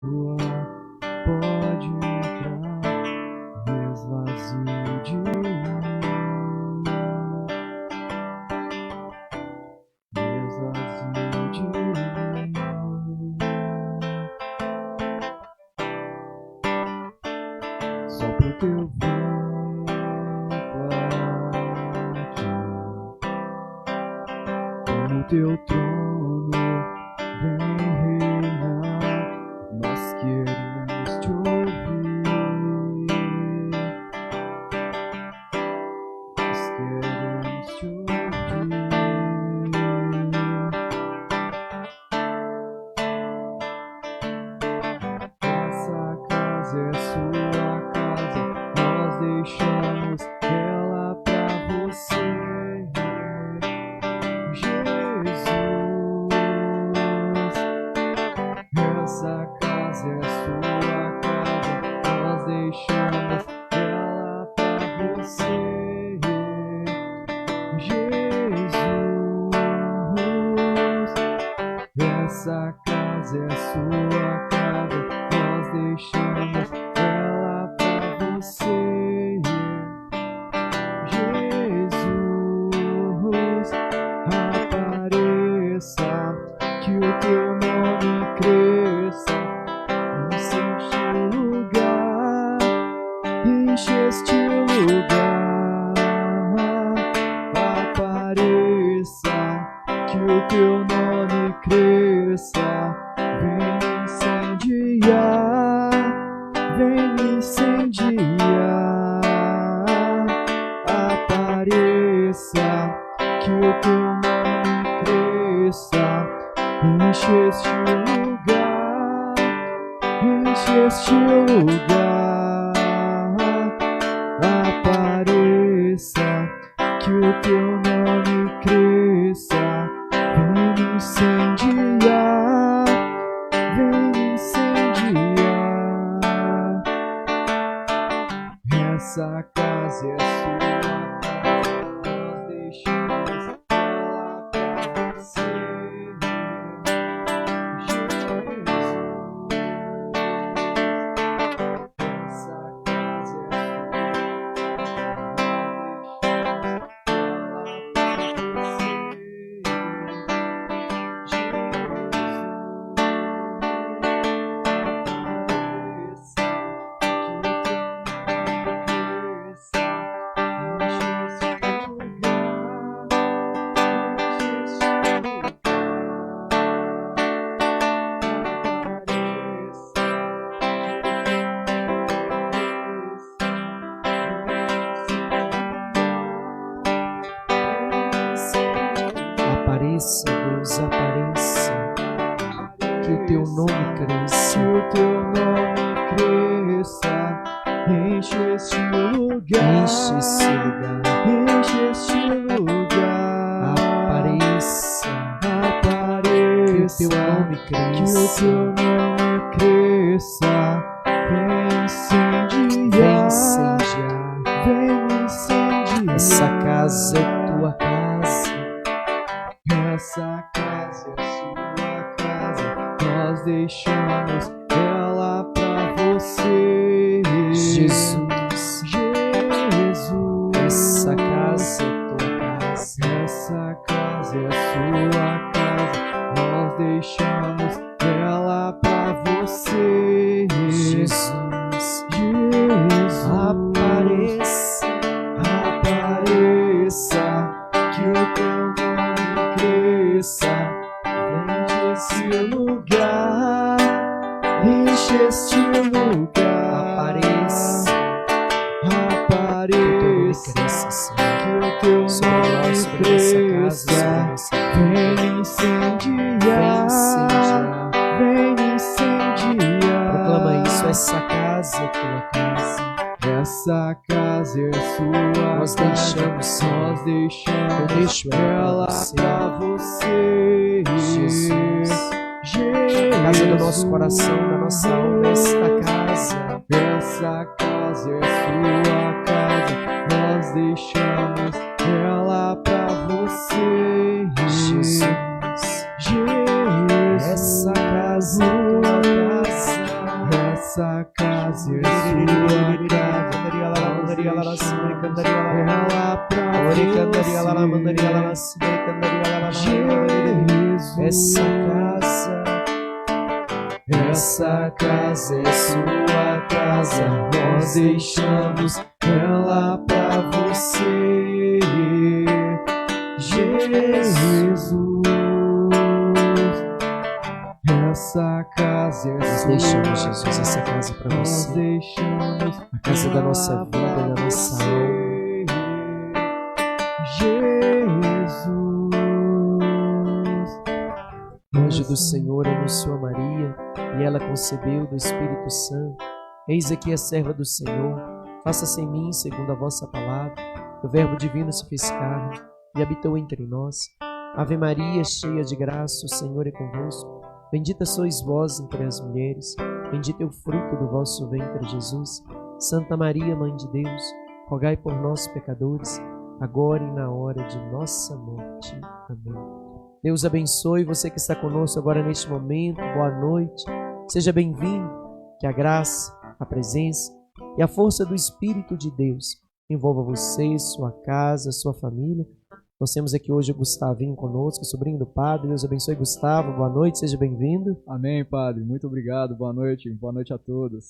Tua pode entrar, esvazio de mim, esvazio de mim. Sopra o teu vento aqui, como o teu trono vem reinar, nós queremos te ouvir, nós queremos te ouvir. Essa casa é sua casa, nós deixamos ela pra você, Jesus. Essa casa é sua casa, nós deixamos ela pra você, Jesus. Essa casa é sua casa, nós deixamos ela pra você, Jesus. Apareça, que o teu nome cresça, enche este lugar, enche este lugar. Apareça, que o teu nome cresça, vem incendiar, vem incendiar. Apareça, que o teu nome cresça, enche este lugar, enche este lugar. Apareça, que o teu nome cresça, vem incendiar, vem incendiar. Essa casa é sua casa, nós deixamos ela pra você, Jesus. Essa casa é apareça, Deus, apareça, que o teu nome cresça, que o teu nome cresça, enche este lugar, enche este lugar, enche este lugar. Apareça, apareça, que o teu nome cresça, que o teu nome cresça, vem incendiar, vem incendiar. Essa casa é tua casa, essa casa é sua casa, nós deixamos ela pra você, Jesus. Jesus. Essa casa é tua casa, essa casa é sua casa, nós deixamos ela pra você, Jesus. Jesus. Apareça, apareça, que o teu nome cresça, enche este lugar, enche este lugar. Apareça, apareça, que o teu nome cresça, vem incendiar, vem incendiar. Proclama isso, essa casa é tua casa, essa casa é sua, nós deixamos, nós deixamos, eu deixo ela pra você, Jesus. Jesus. Casa do nosso coração, da nossa alma, esta casa, essa casa é sua casa, nós deixamos ela pra você, Jesus. Jesus. Essa casa é tua casa, essa casa é sua casa, ela pra você. Essa casa é sua casa, nós deixamos ela pra você, Jesus. Essa casa é Nós sua, deixamos, Jesus, essa casa para nós você, deixamos a casa da nossa vida, da nossa alma. Jesus. O anjo do Senhor anunciou a Maria, e ela concebeu do Espírito Santo. Eis aqui a serva do Senhor, faça-se em mim segundo a vossa palavra. O Verbo divino se fez carne e habitou entre nós. Ave Maria, cheia de graça, o Senhor é convosco. Bendita sois vós entre as mulheres, bendito é o fruto do vosso ventre, Jesus. Santa Maria, Mãe de Deus, rogai por nós, pecadores, agora e na hora de nossa morte. Amém. Deus abençoe você que está conosco agora neste momento. Boa noite. Seja bem-vindo. Que a graça, a presença e a força do Espírito de Deus envolva você, sua casa, sua família. Nós temos aqui hoje o Gustavinho conosco, sobrinho do Padre. Deus abençoe, Gustavo. Boa noite, seja bem-vindo. Amém, Padre. Muito obrigado. Boa noite. Boa noite a todos.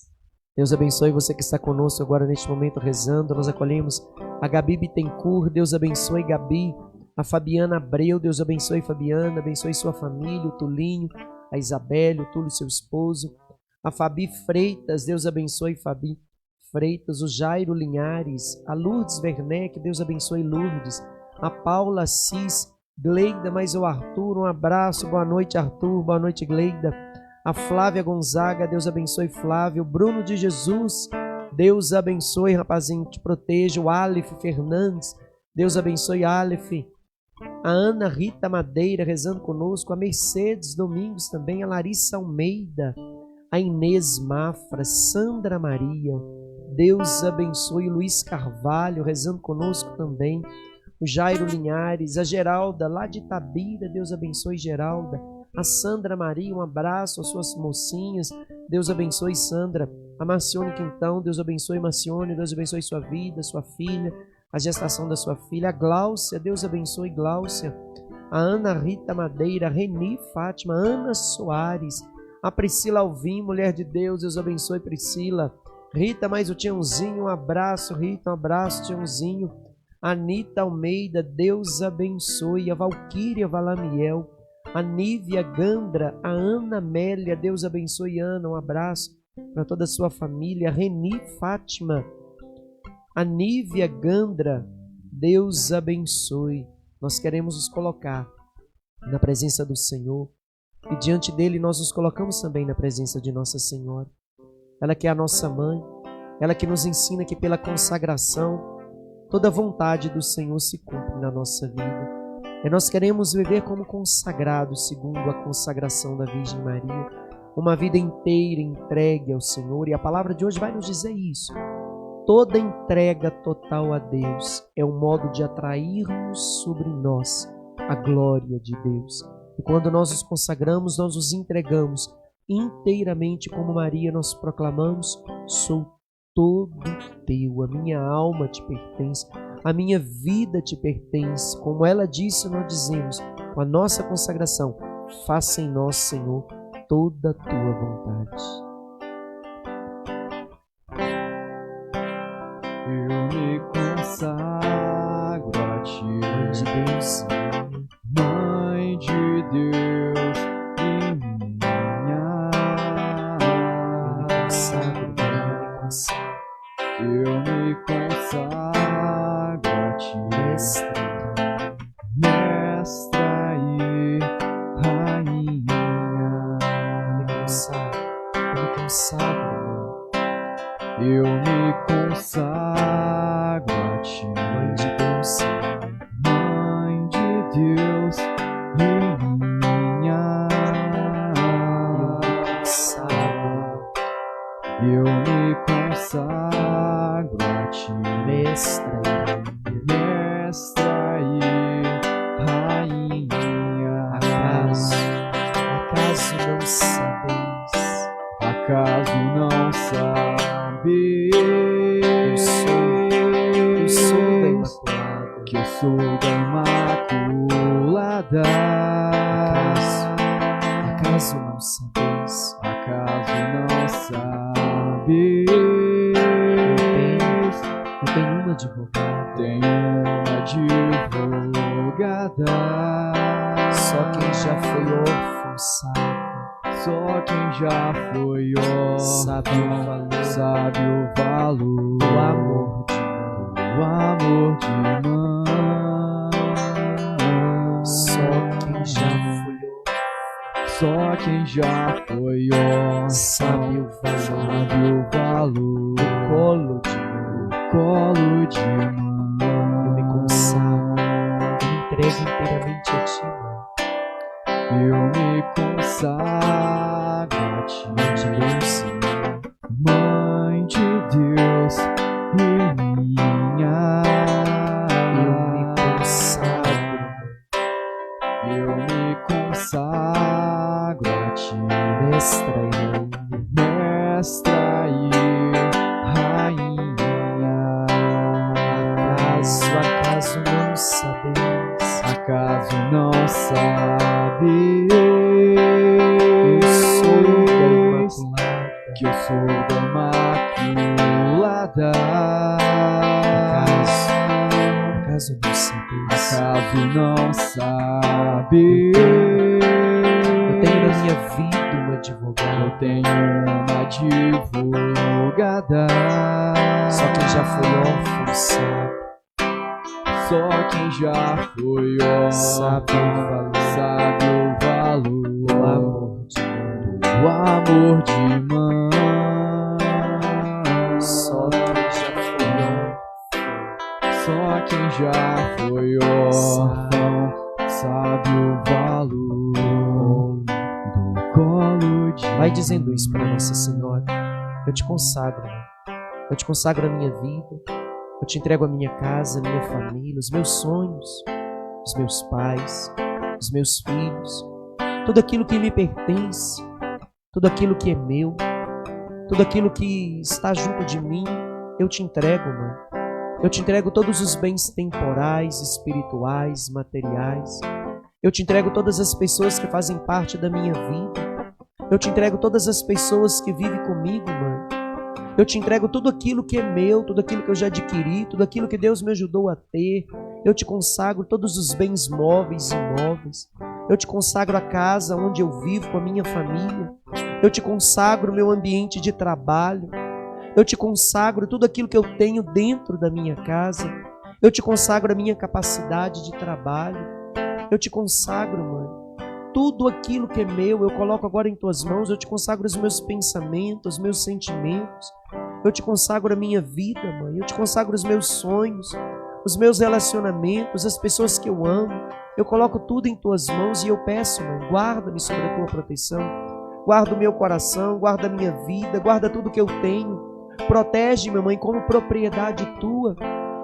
Deus abençoe você que está conosco agora neste momento rezando. Nós acolhemos a Gabi Bittencourt. Deus abençoe, Gabi. A Fabiana Abreu. Deus abençoe, Fabiana. Abençoe sua família, o Tulinho, a Isabelle, o Túlio, seu esposo. A Fabi Freitas. Deus abençoe, Fabi Freitas. O Jairo Linhares. A Lourdes Werneck. Deus abençoe, Lourdes. A Paula Assis, Gleida, mais o Arthur, um abraço, boa noite Arthur, boa noite Gleida. A Flávia Gonzaga, Deus abençoe Flávio. Bruno de Jesus, Deus abençoe, rapazinho, te proteja. O Aleph Fernandes, Deus abençoe Aleph. A Ana Rita Madeira rezando conosco, a Mercedes Domingos também, a Larissa Almeida, a Inês Mafra, Sandra Maria, Deus abençoe. Luiz Carvalho rezando conosco também. O Jairo Linhares, a Geralda, lá de Itabira, Deus abençoe Geralda. A Sandra Maria, um abraço às suas mocinhas, Deus abençoe Sandra. A Marcione Quintão, Deus abençoe Marcione, Deus abençoe sua vida, sua filha, a gestação da sua filha. A Gláucia, Deus abençoe Gláucia. A Ana Rita Madeira, a Reni Fátima, a Ana Soares, a Priscila Alvim, mulher de Deus, Deus abençoe Priscila. Rita, mais o Tiãozinho, um abraço Rita, um abraço Tiãozinho. Anita Almeida, Deus abençoe. A Valquíria Valamiel, a Nívia Gandra, a Ana Amélia, Deus abençoe Ana, um abraço para toda a sua família. A Reni Fátima, a Nívia Gandra, Deus abençoe. Nós queremos nos colocar na presença do Senhor e diante dele nós nos colocamos também na presença de Nossa Senhora. Ela que é a nossa mãe, ela que nos ensina que pela consagração toda a vontade do Senhor se cumpre na nossa vida. E nós queremos viver como consagrados, segundo a consagração da Virgem Maria, uma vida inteira entregue ao Senhor. E a palavra de hoje vai nos dizer isso. Toda entrega total a Deus é um modo de atrairmos sobre nós a glória de Deus. E quando nós nos consagramos, nós nos entregamos inteiramente, como Maria, nós proclamamos: sou todo teu, a minha alma te pertence, a minha vida te pertence. Como ela disse, nós dizemos, com a nossa consagração: faça em nós, Senhor, toda a tua vontade. Eu me consagro a ti, Mãe de Deus, Mãe de Deus e minha. Eu me consagro a ti, mestra e rainha. Eu me consagro a ti, Mãe de Deus, Mãe de Deus e minha. Eu me consagro a ti, mestra e rainha. acaso não sabeis, Acaso Acaso não sabes eu sou da Imaculada. que eu sou da Imaculada? Acaso não sabeis? Acaso não sabes? Eu tenho uma advogada. Tenho uma advogada. Só quem já foi órfão sabe. Só quem já foi Sabe o valor. sabe o valor O amor de mãe. Só quem já foi Só quem já foi órfão sabe o valor. sabe o valor Colo de colo de eu me mãe. consagro, eu me entrego inteiramente a ti, mãe. Eu me consagro a ti, Mãe de Deus e minha. Eu me consagro, Eu me consagro a ti, mestra e rainha. mestra e rainha. Acaso não sabeis? Acaso não sabes Eu sou da Imaculada. que eu sou da Imaculada? Acaso não sabeis? Acaso não sabes? Eu tenho na minha vida uma advogada. Eu tenho uma advogada. Só quem já foi órfão sabe. Só quem já foi Sabe o valor. sabe o valor O amor de o amor de mãe. Só quem já foi órfão. Só quem já foi órfão sabe o valor do colo de Vai dizendo isso para Nossa Senhora. Eu te consagro, mãe. Eu te consagro a minha vida. Eu te entrego a minha casa, a minha família, os meus sonhos, os meus pais, os meus filhos, tudo aquilo que me pertence, tudo aquilo que é meu, tudo aquilo que está junto de mim, eu te entrego, mãe. Eu te entrego todos os bens temporais, espirituais, materiais. Eu te entrego todas as pessoas que fazem parte da minha vida. Eu te entrego todas as pessoas que vivem comigo, mãe. Eu te entrego tudo aquilo que é meu, tudo aquilo que eu já adquiri, tudo aquilo que Deus me ajudou a ter. Eu te consagro todos os bens móveis e imóveis. Eu te consagro a casa onde eu vivo com a minha família. Eu te consagro o meu ambiente de trabalho. Eu te consagro tudo aquilo que eu tenho dentro da minha casa. Eu te consagro a minha capacidade de trabalho. Eu te consagro, mãe. Tudo aquilo que é meu, eu coloco agora em tuas mãos. Eu te consagro os meus pensamentos, os meus sentimentos. Eu te consagro a minha vida, mãe. Eu te consagro os meus sonhos, os meus relacionamentos, as pessoas que eu amo. Eu coloco tudo em tuas mãos e eu peço, mãe, guarda-me sob a tua proteção. Guarda o meu coração, guarda a minha vida, guarda tudo que eu tenho. Protege-me, mãe, como propriedade tua.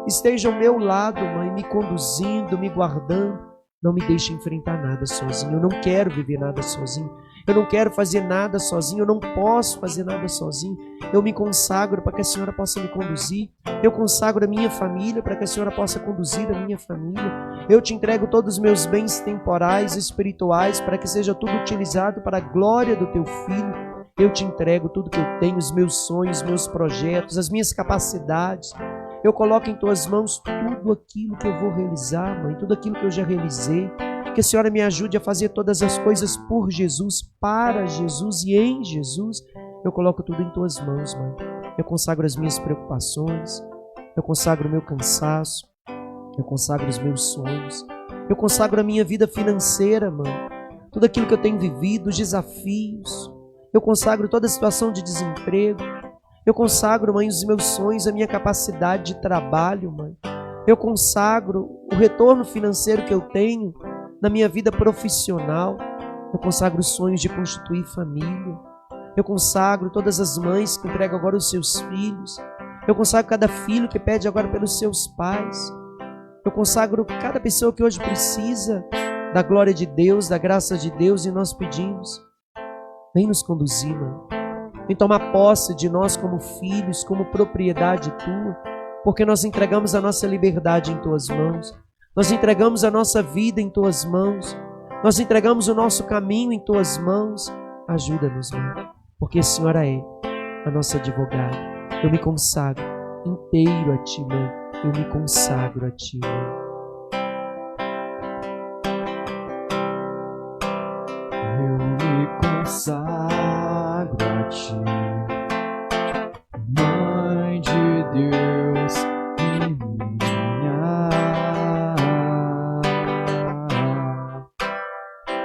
Esteja ao meu lado, mãe, me conduzindo, me guardando. Não me deixe enfrentar nada sozinho. Eu não quero viver nada sozinho. Eu não quero fazer nada sozinho. Eu não posso fazer nada sozinho. Eu me consagro para que a Senhora possa me conduzir. Eu consagro a minha família para que a Senhora possa conduzir a minha família. Eu te entrego todos os meus bens temporais, espirituais, para que seja tudo utilizado para a glória do teu Filho. Eu te entrego tudo que eu tenho, os meus sonhos, meus projetos, as minhas capacidades. Eu coloco em tuas mãos tudo aquilo que eu vou realizar, mãe, tudo aquilo que eu já realizei. Que a Senhora me ajude a fazer todas as coisas por Jesus, para Jesus e em Jesus. Eu coloco tudo em tuas mãos, mãe. Eu consagro as minhas preocupações, eu consagro o meu cansaço, eu consagro os meus sonhos, eu consagro a minha vida financeira, mãe. Tudo aquilo que eu tenho vivido, os desafios. Eu consagro toda a situação de desemprego. Eu consagro, mãe, os meus sonhos, a minha capacidade de trabalho, mãe. Eu consagro o retorno financeiro que eu tenho na minha vida profissional. Eu consagro os sonhos de constituir família. Eu consagro todas as mães que entregam agora os seus filhos. Eu consagro cada filho que pede agora pelos seus pais. Eu consagro cada pessoa que hoje precisa da glória de Deus, da graça de Deus, e nós pedimos: vem nos conduzir, mãe. Vem tomar posse de nós como filhos, como propriedade tua, porque nós entregamos a nossa liberdade em tuas mãos, nós entregamos a nossa vida em tuas mãos, nós entregamos o nosso caminho em tuas mãos. Ajuda-nos, Mãe, porque a Senhora é a nossa advogada. Eu me consagro inteiro a Ti, Mãe. Eu me consagro a Ti, Mãe. Eu me consagro a Ti, Mãe de Deus e minha.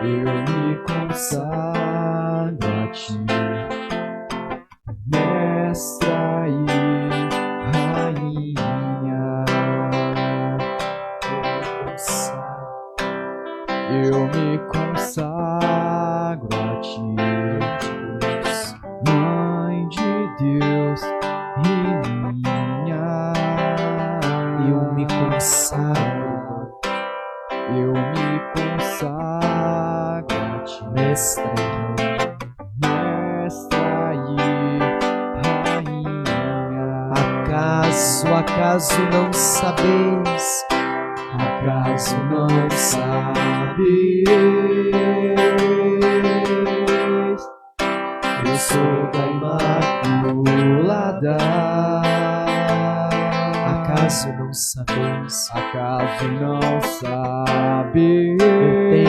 Eu me consagro a Ti, Mestra e Rainha. Eu me consagro a Ti, Mãe de Deus e minha. Eu me consagro, Eu me consagro a Ti, Mestra. Mestra e Rainha. Acaso não sabeis? Acaso não sabeis? Eu sou da Imaculada. Acaso não sabeis? Acaso não sabeis? Eu tenho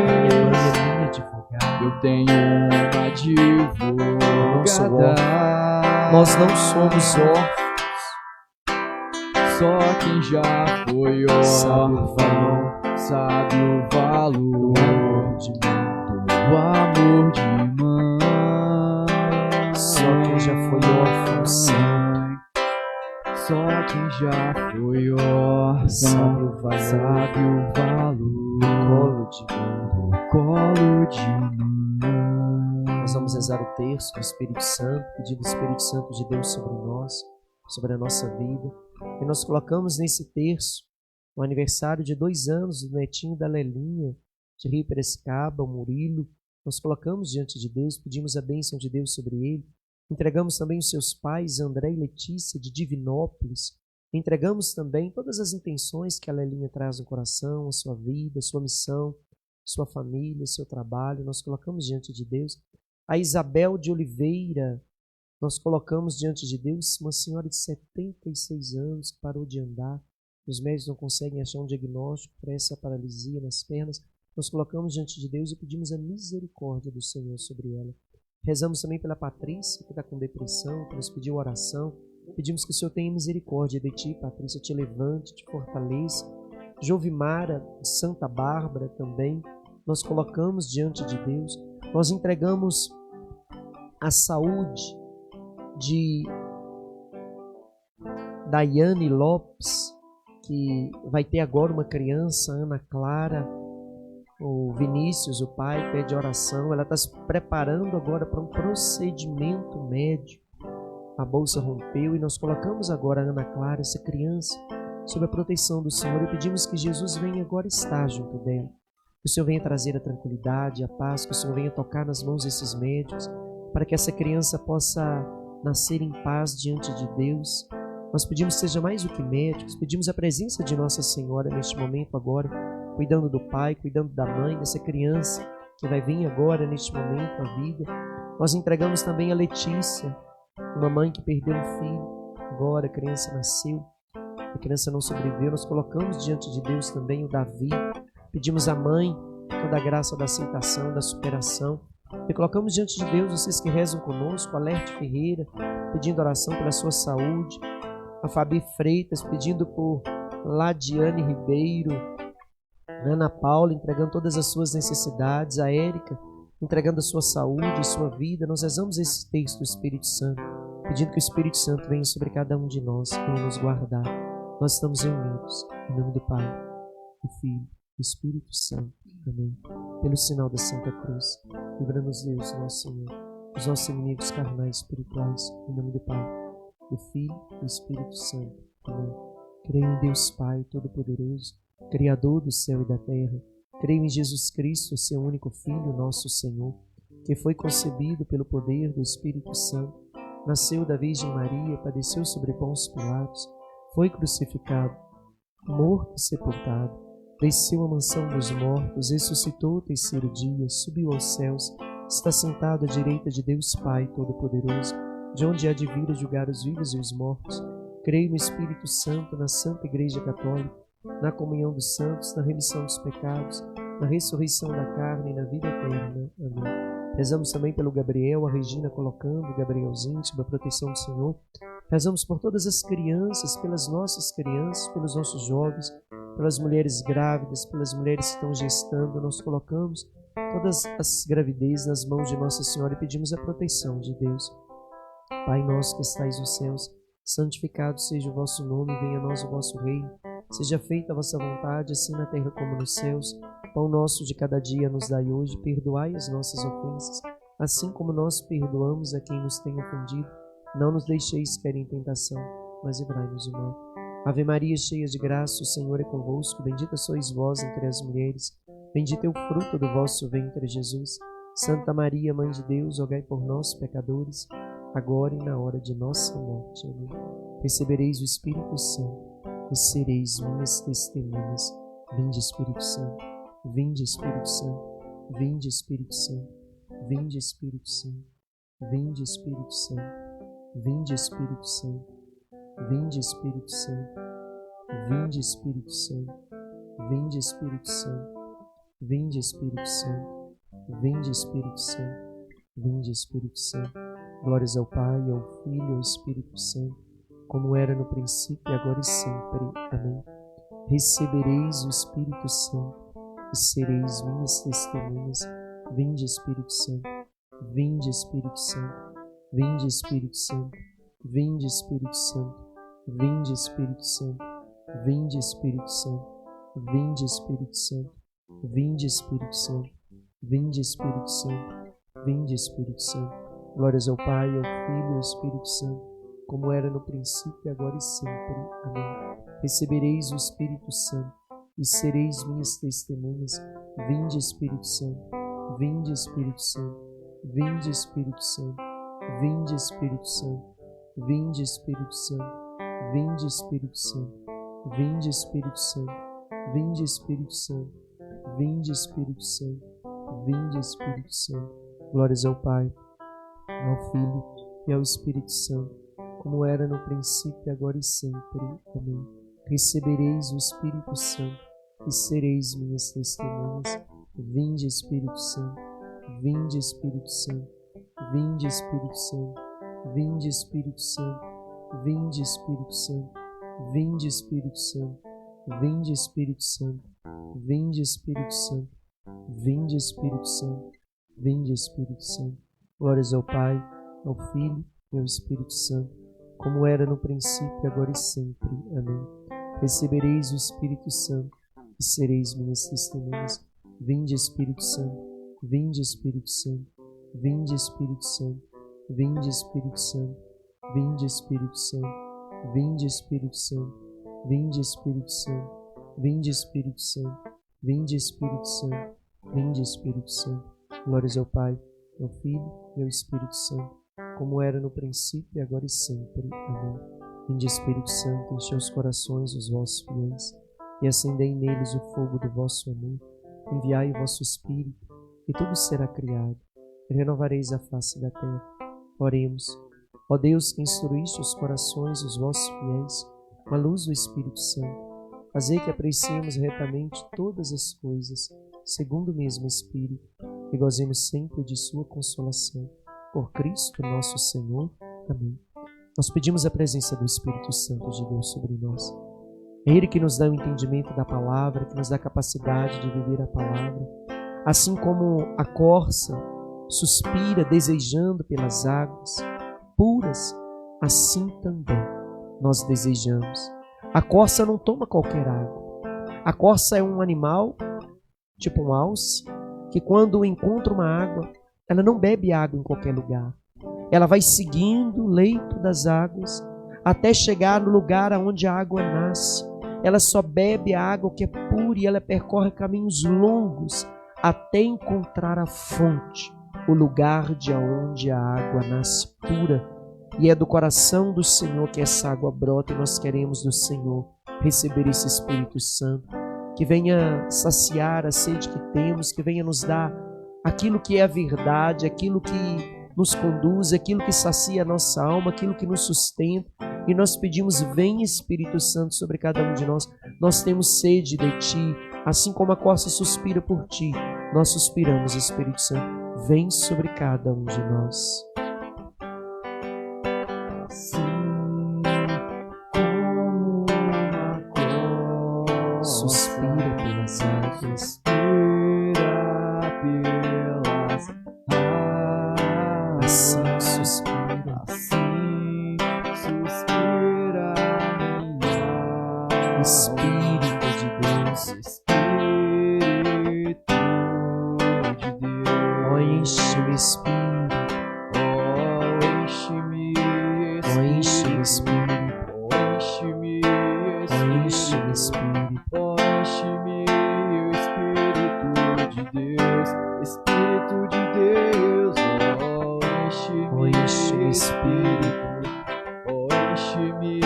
a minha mãe, é minha advogada. Eu tenho uma não sou advogada. Nós não somos órfãos. Só quem já foi Sabe o órfão sabe o valor do amor de mãe. do amor de mãe. Só quem já foi órfão sabe. Só quem já foi órfão Sabe o valor. sabe o valor Do colo de mãe. do colo de mãe. Nós vamos rezar o terço do Espírito Santo, pedindo o Espírito Santo de Deus sobre nós, sobre a nossa vida. E nós colocamos nesse terço o aniversário de 2 anos do netinho da Lelinha, de Rio Piracicaba, o Murilo. Nós colocamos diante de Deus, pedimos a bênção de Deus sobre ele. Entregamos também os seus pais, André e Letícia, de Divinópolis. Entregamos também todas as intenções que a Lelinha traz no coração, a sua vida, a sua missão, sua família, seu trabalho. Nós colocamos diante de Deus. A Isabel de Oliveira, nós colocamos diante de Deus uma senhora de 76 anos que parou de andar. Os médicos não conseguem achar um diagnóstico para essa paralisia nas pernas. Nós colocamos diante de Deus e pedimos a misericórdia do Senhor sobre ela. Rezamos também pela Patrícia, que está com depressão, que nos pediu oração. Pedimos que o Senhor tenha misericórdia de ti, Patrícia, te levante, te fortaleça. Jovimara, de Santa Bárbara também, nós colocamos diante de Deus. Nós entregamos a saúde de Daiane Lopes, que vai ter agora uma criança, Ana Clara. O Vinícius, o pai, pede oração. Ela está se preparando agora para um procedimento médico. A bolsa rompeu e nós colocamos agora a Ana Clara, essa criança, sob a proteção do Senhor, e pedimos que Jesus venha agora estar junto dela. Que o Senhor venha trazer a tranquilidade, a paz, que o Senhor venha tocar nas mãos desses médicos, para que essa criança possa nascer em paz diante de Deus. Nós pedimos que seja mais do que médicos, pedimos a presença de Nossa Senhora neste momento agora, cuidando do pai, cuidando da mãe, dessa criança que vai vir agora neste momento a vida. Nós entregamos também a Letícia, uma mãe que perdeu um filho, agora a criança nasceu, a criança não sobreviveu. Nós colocamos diante de Deus também o Davi, pedimos à mãe toda a graça da aceitação, da superação. E colocamos diante de Deus vocês que rezam conosco, a Lerte Ferreira, pedindo oração pela sua saúde, a Fabi Freitas, pedindo por Ladiane Ribeiro, Ana Paula, entregando todas as suas necessidades, a Érica, entregando a sua saúde e sua vida. Nós rezamos esse texto do Espírito Santo, pedindo que o Espírito Santo venha sobre cada um de nós, venha nos guardar. Nós estamos reunidos, em nome do Pai, do Filho, do Espírito Santo. Amém. Pelo sinal da Santa Cruz, livra-nos Deus, nosso Senhor, os nossos inimigos carnais e espirituais, em nome do Pai, do Filho e do Espírito Santo. Amém. Creio em Deus Pai Todo-Poderoso, Criador do céu e da terra. Creio em Jesus Cristo, seu único Filho, nosso Senhor, que foi concebido pelo poder do Espírito Santo, nasceu da Virgem Maria, padeceu sobre Pôncio Pilatos, foi crucificado, morto e sepultado, desceu à mansão dos mortos, ressuscitou o terceiro dia, subiu aos céus, está sentado à direita de Deus Pai Todo-Poderoso, de onde há de vir a julgar os vivos e os mortos. Creio no Espírito Santo, na Santa Igreja Católica, na comunhão dos santos, na remissão dos pecados, na ressurreição da carne e na vida eterna. Amém. Rezamos também pelo Gabriel, a Regina colocando o Gabrielzinho sob a proteção do Senhor. Rezamos por todas as crianças, pelas nossas crianças, pelos nossos jovens, pelas mulheres grávidas, pelas mulheres que estão gestando. Nós colocamos todas as gravidezes nas mãos de Nossa Senhora e pedimos a proteção de Deus. Pai nosso que estais nos céus, santificado seja o vosso nome, venha a nós o vosso reino. Seja feita a vossa vontade, assim na terra como nos céus. Pão nosso de cada dia nos dai hoje, perdoai as nossas ofensas, assim como nós perdoamos a quem nos tem ofendido. Não nos deixeis cair em tentação, mas livrai-nos do mal. Ave Maria, cheia de graça, o Senhor é convosco. Bendita sois vós entre as mulheres, bendito é o fruto do vosso ventre, Jesus. Santa Maria, Mãe de Deus, rogai por nós, pecadores, agora e na hora de nossa morte. Amém. Recebereis o Espírito Santo e sereis minhas testemunhas. Vinde, Espírito Santo. Vinde, Espírito Santo. Vinde, Espírito Santo. Vinde, Espírito Santo. Vinde, Espírito Santo. Vinde, Espírito Santo. Vinde, Espírito Santo. Vinde, Espírito Santo. Vinde, Espírito Santo. Vinde, Espírito Santo. Vinde, Espírito Santo. Vinde, Espírito Santo. Glórias ao Pai, ao Filho e ao Espírito Santo, como era no princípio, agora e sempre. Amém. Recebereis o Espírito Santo e sereis minhas testemunhas. Vinde, Espírito Santo. Vinde, Espírito Santo. Vinde, Espírito Santo. Vinde, Espírito Santo. Vinde, Espírito Santo. Vinde, Espírito Santo. Vinde, Espírito Santo. Vinde, Espírito Santo. Vinde, Espírito Santo. Vinde, Espírito Santo. Glórias ao Pai, ao Filho e ao Espírito Santo, como era no princípio, agora e sempre. Amém. Recebereis o Espírito Santo e sereis minhas testemunhas. Vinde, Espírito Santo. Vinde, Espírito Santo. Vinde, Espírito Santo. Vinde, Espírito Santo. Vinde, Espírito Santo. Vinde, Espírito Santo. Vinde, Espírito Santo. Vinde, Espírito Santo. Vinde, Espírito Santo. Vinde, Espírito Santo. Glórias ao Pai, ao Filho e ao Espírito Santo, como era no princípio, agora e sempre. Amém. Recebereis o Espírito Santo e sereis minhas testemunhas. Vinde, Espírito Santo. Vinde, Espírito Santo. Vinde, Espírito Santo. Vinde, Espírito Santo. Vinde, Espírito Santo. Vinde, Espírito Santo. Vinde, Espírito Santo. Vinde, Espírito Santo. Vinde, Espírito Santo. Vinde, Espírito Santo. Glórias ao Pai, ao Filho e ao Espírito Santo, como era no princípio, agora e sempre. Amém. Recebereis o Espírito Santo e sereis minhas testemunhas. Vinde, Espírito Santo. Vinde, Espírito Santo. Vinde, Espírito Santo. Vinde, Espírito Santo. Vinde, Espírito Santo. Vinde, Espírito Santo. Vinde, Espírito Santo. Vinde, Espírito Santo. Vinde, Espírito Santo. Vinde, Espírito Santo. Glórias ao Pai, ao Filho e ao Espírito Santo, como era no princípio, agora e sempre. Amém. Vinde, Espírito Santo, enchei os corações dos vossos fiéis e acendei neles o fogo do vosso amor. Enviai o vosso Espírito e tudo será criado e renovareis a face da terra. Oremos. Ó Deus, que instruíste os corações dos vossos fiéis com a luz do Espírito Santo, fazei que apreciemos retamente todas as coisas, segundo o mesmo Espírito, e gozemos sempre de sua consolação. Por Cristo nosso Senhor. Amém. Nós pedimos a presença do Espírito Santo de Deus sobre nós. É Ele que nos dá o entendimento da palavra, que nos dá a capacidade de viver a palavra. Assim como a corça suspira desejando pelas águas puras, assim também nós desejamos. A corça não toma qualquer água. A corça é um animal, tipo um alce, que quando encontra uma água, ela não bebe água em qualquer lugar. Ela vai seguindo o leito das águas até chegar no lugar onde a água nasce. Ela só bebe a água que é pura e ela percorre caminhos longos até encontrar a fonte. o lugar de onde a água nasce pura. E é do coração do Senhor que essa água brota, e nós queremos do Senhor receber esse Espírito Santo, que venha saciar a sede que temos, que venha nos dar aquilo que é a verdade, aquilo que nos conduz, aquilo que sacia a nossa alma, aquilo que nos sustenta. E nós pedimos: vem Espírito Santo sobre cada um de nós. Nós temos sede de Ti, assim como a corça suspira por Ti, nós suspiramos, Espírito Santo. Vem sobre cada um de nós. Suspira pelas águas, assim suspira, Espírito de Deus, ó, enche-me, Espírito, ó, enche-me,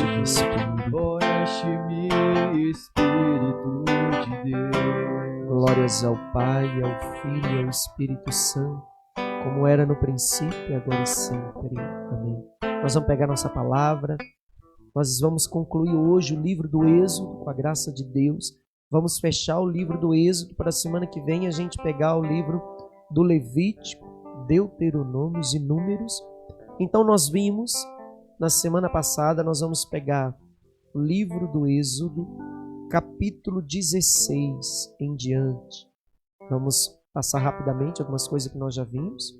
Espírito, ó, enche-me, Espírito. Glórias ao Pai, ao Filho e ao Espírito Santo, como era no princípio, agora e sempre. Amém. Nós vamos pegar nossa palavra, nós vamos concluir hoje o livro do Êxodo, com a graça de Deus. Vamos fechar o livro do Êxodo para a semana que vem a gente pegar o livro do Levítico, Deuteronômios e Números. Então nós vimos, na semana passada, nós vamos pegar o livro do Êxodo, capítulo 16 em diante. Vamos passar rapidamente algumas coisas que nós já vimos,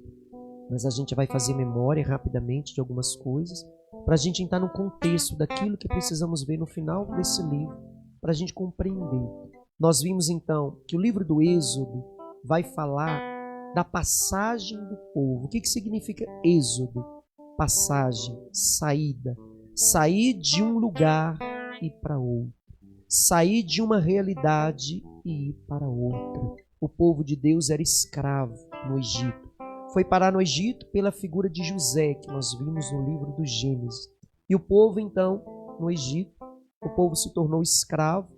mas a gente vai fazer memória rapidamente de algumas coisas, para a gente entrar no contexto daquilo que precisamos ver no final desse livro, para a gente compreender. Nós vimos então que o livro do Êxodo vai falar da passagem do povo. O que significa Êxodo? Passagem, saída. Sair de um lugar e ir para outro. Sair de uma realidade e ir para outra. O povo de Deus era escravo no Egito. Foi parar no Egito pela figura de José, que nós vimos no livro do Gênesis. E o povo, então, no Egito, o povo se tornou escravo.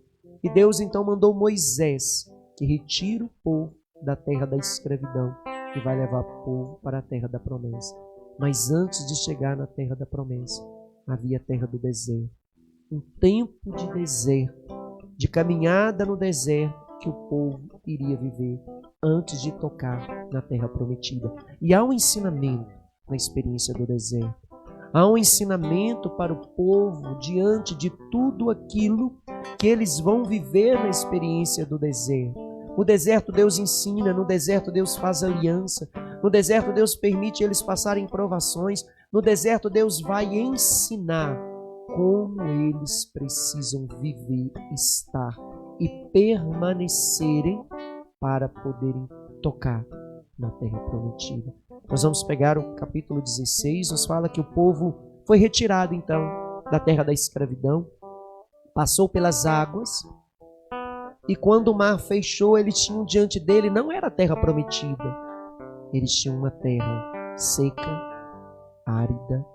E Deus, então, mandou Moisés, que retira o povo da terra da escravidão e vai levar o povo para a terra da promessa. Mas antes de chegar na terra da promessa, havia a terra do deserto. Um tempo de deserto, de caminhada no deserto que o povo iria viver antes de tocar na terra prometida. E há um ensinamento na experiência do deserto. Há um ensinamento para o povo diante de tudo aquilo que eles vão viver na experiência do deserto. No deserto Deus ensina, no deserto Deus faz aliança, no deserto Deus permite eles passarem provações, no deserto Deus vai ensinar como eles precisam viver, estar e permanecerem para poderem tocar na terra prometida. Nós vamos pegar o capítulo 16, nos fala que o povo foi retirado então da terra da escravidão, passou pelas águas, e quando o mar fechou, eles tinham diante dele, não era a terra prometida, eles tinham uma terra seca, árida,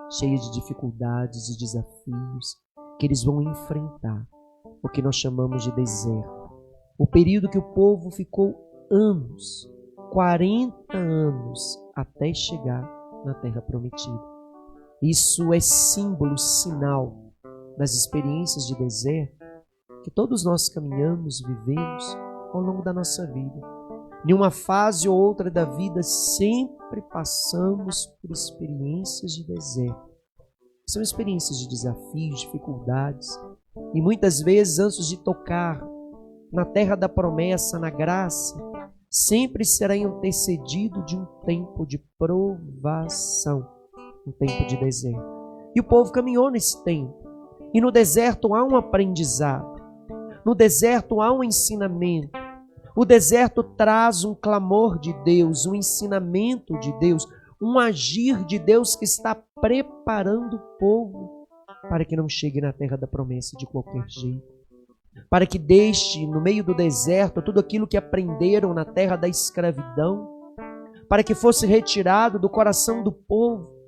cheia de dificuldades e desafios que eles vão enfrentar, o que nós chamamos de deserto. O período que o povo ficou anos, 40 anos, até chegar na terra prometida. Isso é símbolo, sinal das experiências de deserto que todos nós caminhamos, vivemos ao longo da nossa vida. Em uma fase ou outra da vida, sempre passamos por experiências de deserto. São experiências de desafios, dificuldades. E muitas vezes, antes de tocar na terra da promessa, na graça, sempre será antecedido de um tempo de provação, um tempo de deserto. E o povo caminhou nesse tempo. E no deserto há um aprendizado. No deserto há um ensinamento. O deserto traz um clamor de Deus, um ensinamento de Deus, um agir de Deus que está preparando o povo para que não chegue na terra da promessa de qualquer jeito. para que deixe no meio do deserto tudo aquilo que aprenderam na terra da escravidão, para que fosse retirado do coração do povo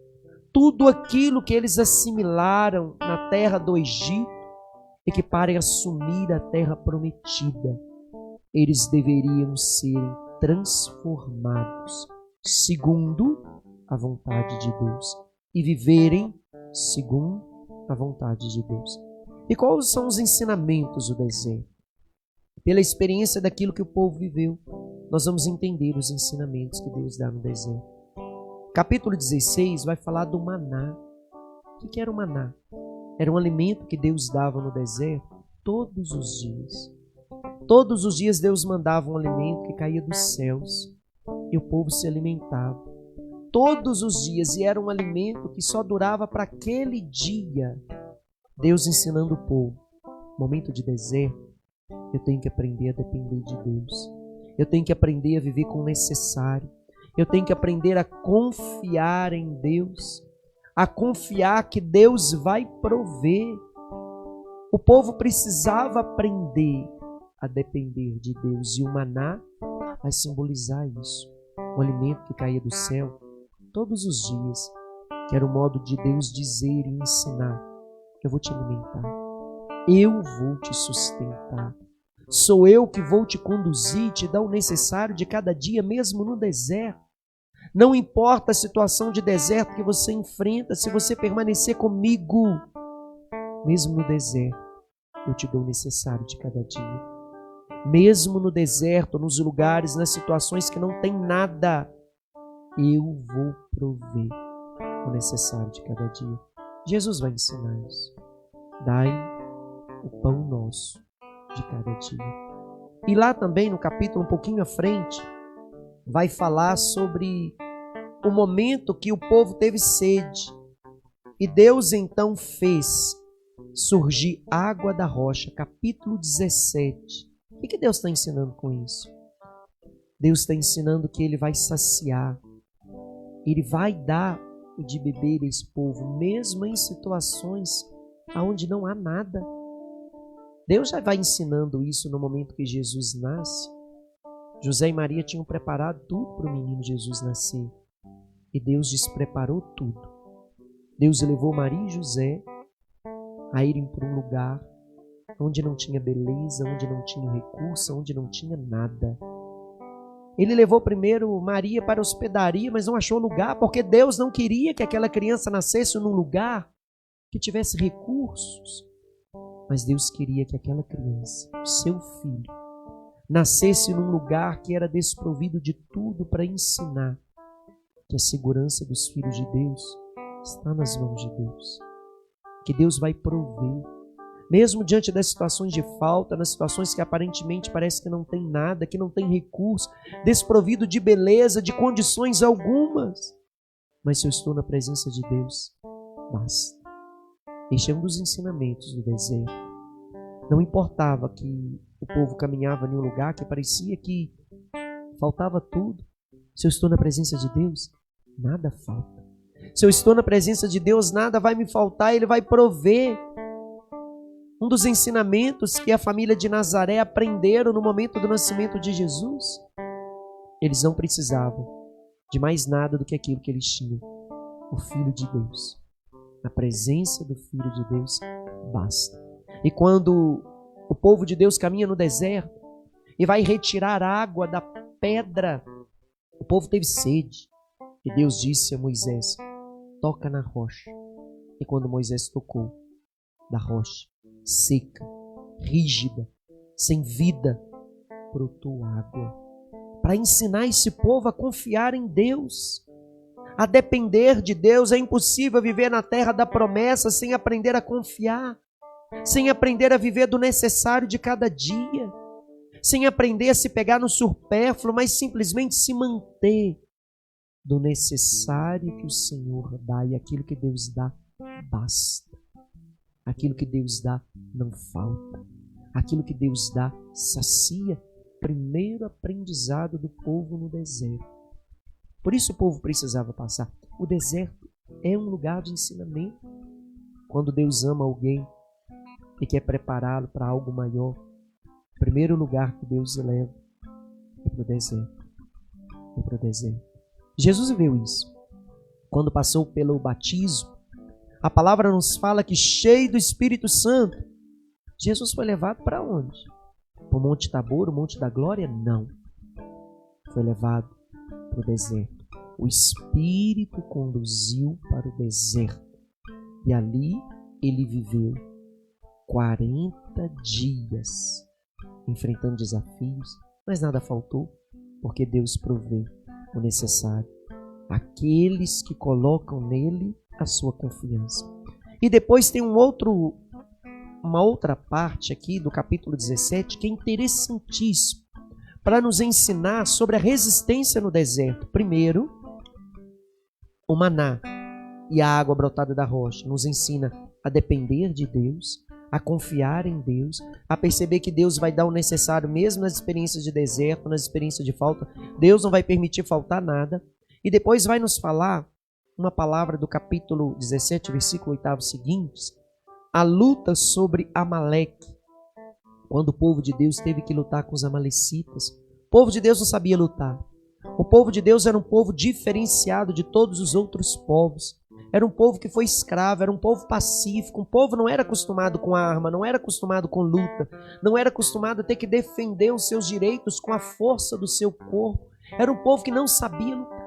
tudo aquilo que eles assimilaram na terra do Egito, e que para assumir a terra prometida, eles deveriam ser transformados segundo a vontade de Deus e viverem segundo a vontade de Deus. E quais são os ensinamentos do deserto? Pela experiência daquilo que o povo viveu, nós vamos entender os ensinamentos que Deus dá no deserto. Capítulo 16 vai falar do maná. O que era o maná? Era um alimento que Deus dava no deserto todos os dias. Todos os dias Deus mandava um alimento que caía dos céus e o povo se alimentava. Todos os dias, e era um alimento que só durava para aquele dia. Deus ensinando o povo: momento de deserto, eu tenho que aprender a depender de Deus. Eu tenho que aprender a viver com o necessário. Eu tenho que aprender a confiar em Deus, a confiar que Deus vai prover. O povo precisava aprender a depender de Deus, e o maná vai simbolizar isso. O alimento que caía do céu todos os dias, que era o modo de Deus dizer e ensinar: eu vou te alimentar, eu vou te sustentar, sou eu que vou te conduzir, te dar o necessário de cada dia, mesmo no deserto. Não importa a situação de deserto que você enfrenta, se você permanecer comigo, mesmo no deserto, eu te dou o necessário de cada dia. Mesmo no deserto, nos lugares, nas situações que não tem nada, eu vou prover o necessário de cada dia. Jesus vai ensinar isso. Dai o pão nosso de cada dia. E lá também, no capítulo um pouquinho à frente, vai falar sobre o momento que o povo teve sede. E Deus então fez surgir água da rocha. Capítulo 17. O que Deus está ensinando com isso? Deus está ensinando que Ele vai saciar. Ele vai dar o de beber a esse povo, mesmo em situações onde não há nada. Deus já vai ensinando isso no momento que Jesus nasce. José e Maria tinham preparado tudo para o menino Jesus nascer. E Deus despreparou tudo. Deus levou Maria e José a irem para um lugar onde não tinha beleza, onde não tinha recurso, onde não tinha nada. Ele levou primeiro Maria para a hospedaria, mas não achou lugar, porque Deus não queria que aquela criança nascesse num lugar que tivesse recursos. Mas Deus queria que aquela criança, o seu filho, nascesse num lugar que era desprovido de tudo, para ensinar que a segurança dos filhos de Deus está nas mãos de Deus. Que Deus vai prover. Mesmo diante das situações de falta, nas situações que aparentemente parece que não tem nada, que não tem recurso, desprovido de beleza, de condições algumas. Mas se eu estou na presença de Deus, basta. Este é um dos ensinamentos do deserto. Não importava que o povo caminhava em um lugar que parecia que faltava tudo. Se eu estou na presença de Deus, nada falta. Se eu estou na presença de Deus, nada vai me faltar, Ele vai prover. Um dos ensinamentos que a família de Nazaré aprenderam no momento do nascimento de Jesus, eles não precisavam de mais nada do que aquilo que eles tinham: o Filho de Deus. Na presença do Filho de Deus, basta. E quando o povo de Deus caminha no deserto e vai retirar água da pedra, o povo teve sede. E Deus disse a Moisés: toca na rocha. E quando Moisés tocou, da rocha seca, rígida, sem vida, brotou água. Para ensinar esse povo a confiar em Deus, a depender de Deus. É impossível viver na terra da promessa sem aprender a confiar, sem aprender a viver do necessário de cada dia, sem aprender a se pegar no supérfluo, mas simplesmente se manter do necessário que o Senhor dá. E aquilo que Deus dá, basta. Aquilo que Deus dá, não falta. Aquilo que Deus dá, sacia. Primeiro aprendizado do povo no deserto. Por isso o povo precisava passar. O deserto é um lugar de ensinamento. Quando Deus ama alguém, e quer prepará-lo para algo maior, o primeiro lugar que Deus leva é para o deserto. É para o deserto. Jesus viveu isso. Quando passou pelo batismo, a palavra nos fala que, cheio do Espírito Santo, Jesus foi levado para onde? Para o Monte Tabor, o Monte da Glória? Não. Foi levado para o deserto. O Espírito conduziu para o deserto. E ali ele viveu 40 dias enfrentando desafios, mas nada faltou, porque Deus provê o necessário. Aqueles que colocam nele a sua confiança. E depois tem uma outra parte aqui do capítulo 17 que é interessantíssimo para nos ensinar sobre a resistência no deserto. Primeiro, o maná e a água brotada da rocha nos ensina a depender de Deus, a confiar em Deus, a perceber que Deus vai dar o necessário mesmo nas experiências de deserto, nas experiências de falta. Deus não vai permitir faltar nada. E depois vai nos falar uma palavra do capítulo 17, versículo 8 seguintes, a luta sobre Amaleque. Quando o povo de Deus teve que lutar com os amalecitas, o povo de Deus não sabia lutar. O povo de Deus era um povo diferenciado de todos os outros povos. Era um povo que foi escravo, era um povo pacífico, um povo não era acostumado com arma, não era acostumado com luta, não era acostumado a ter que defender os seus direitos com a força do seu corpo. Era um povo que não sabia lutar.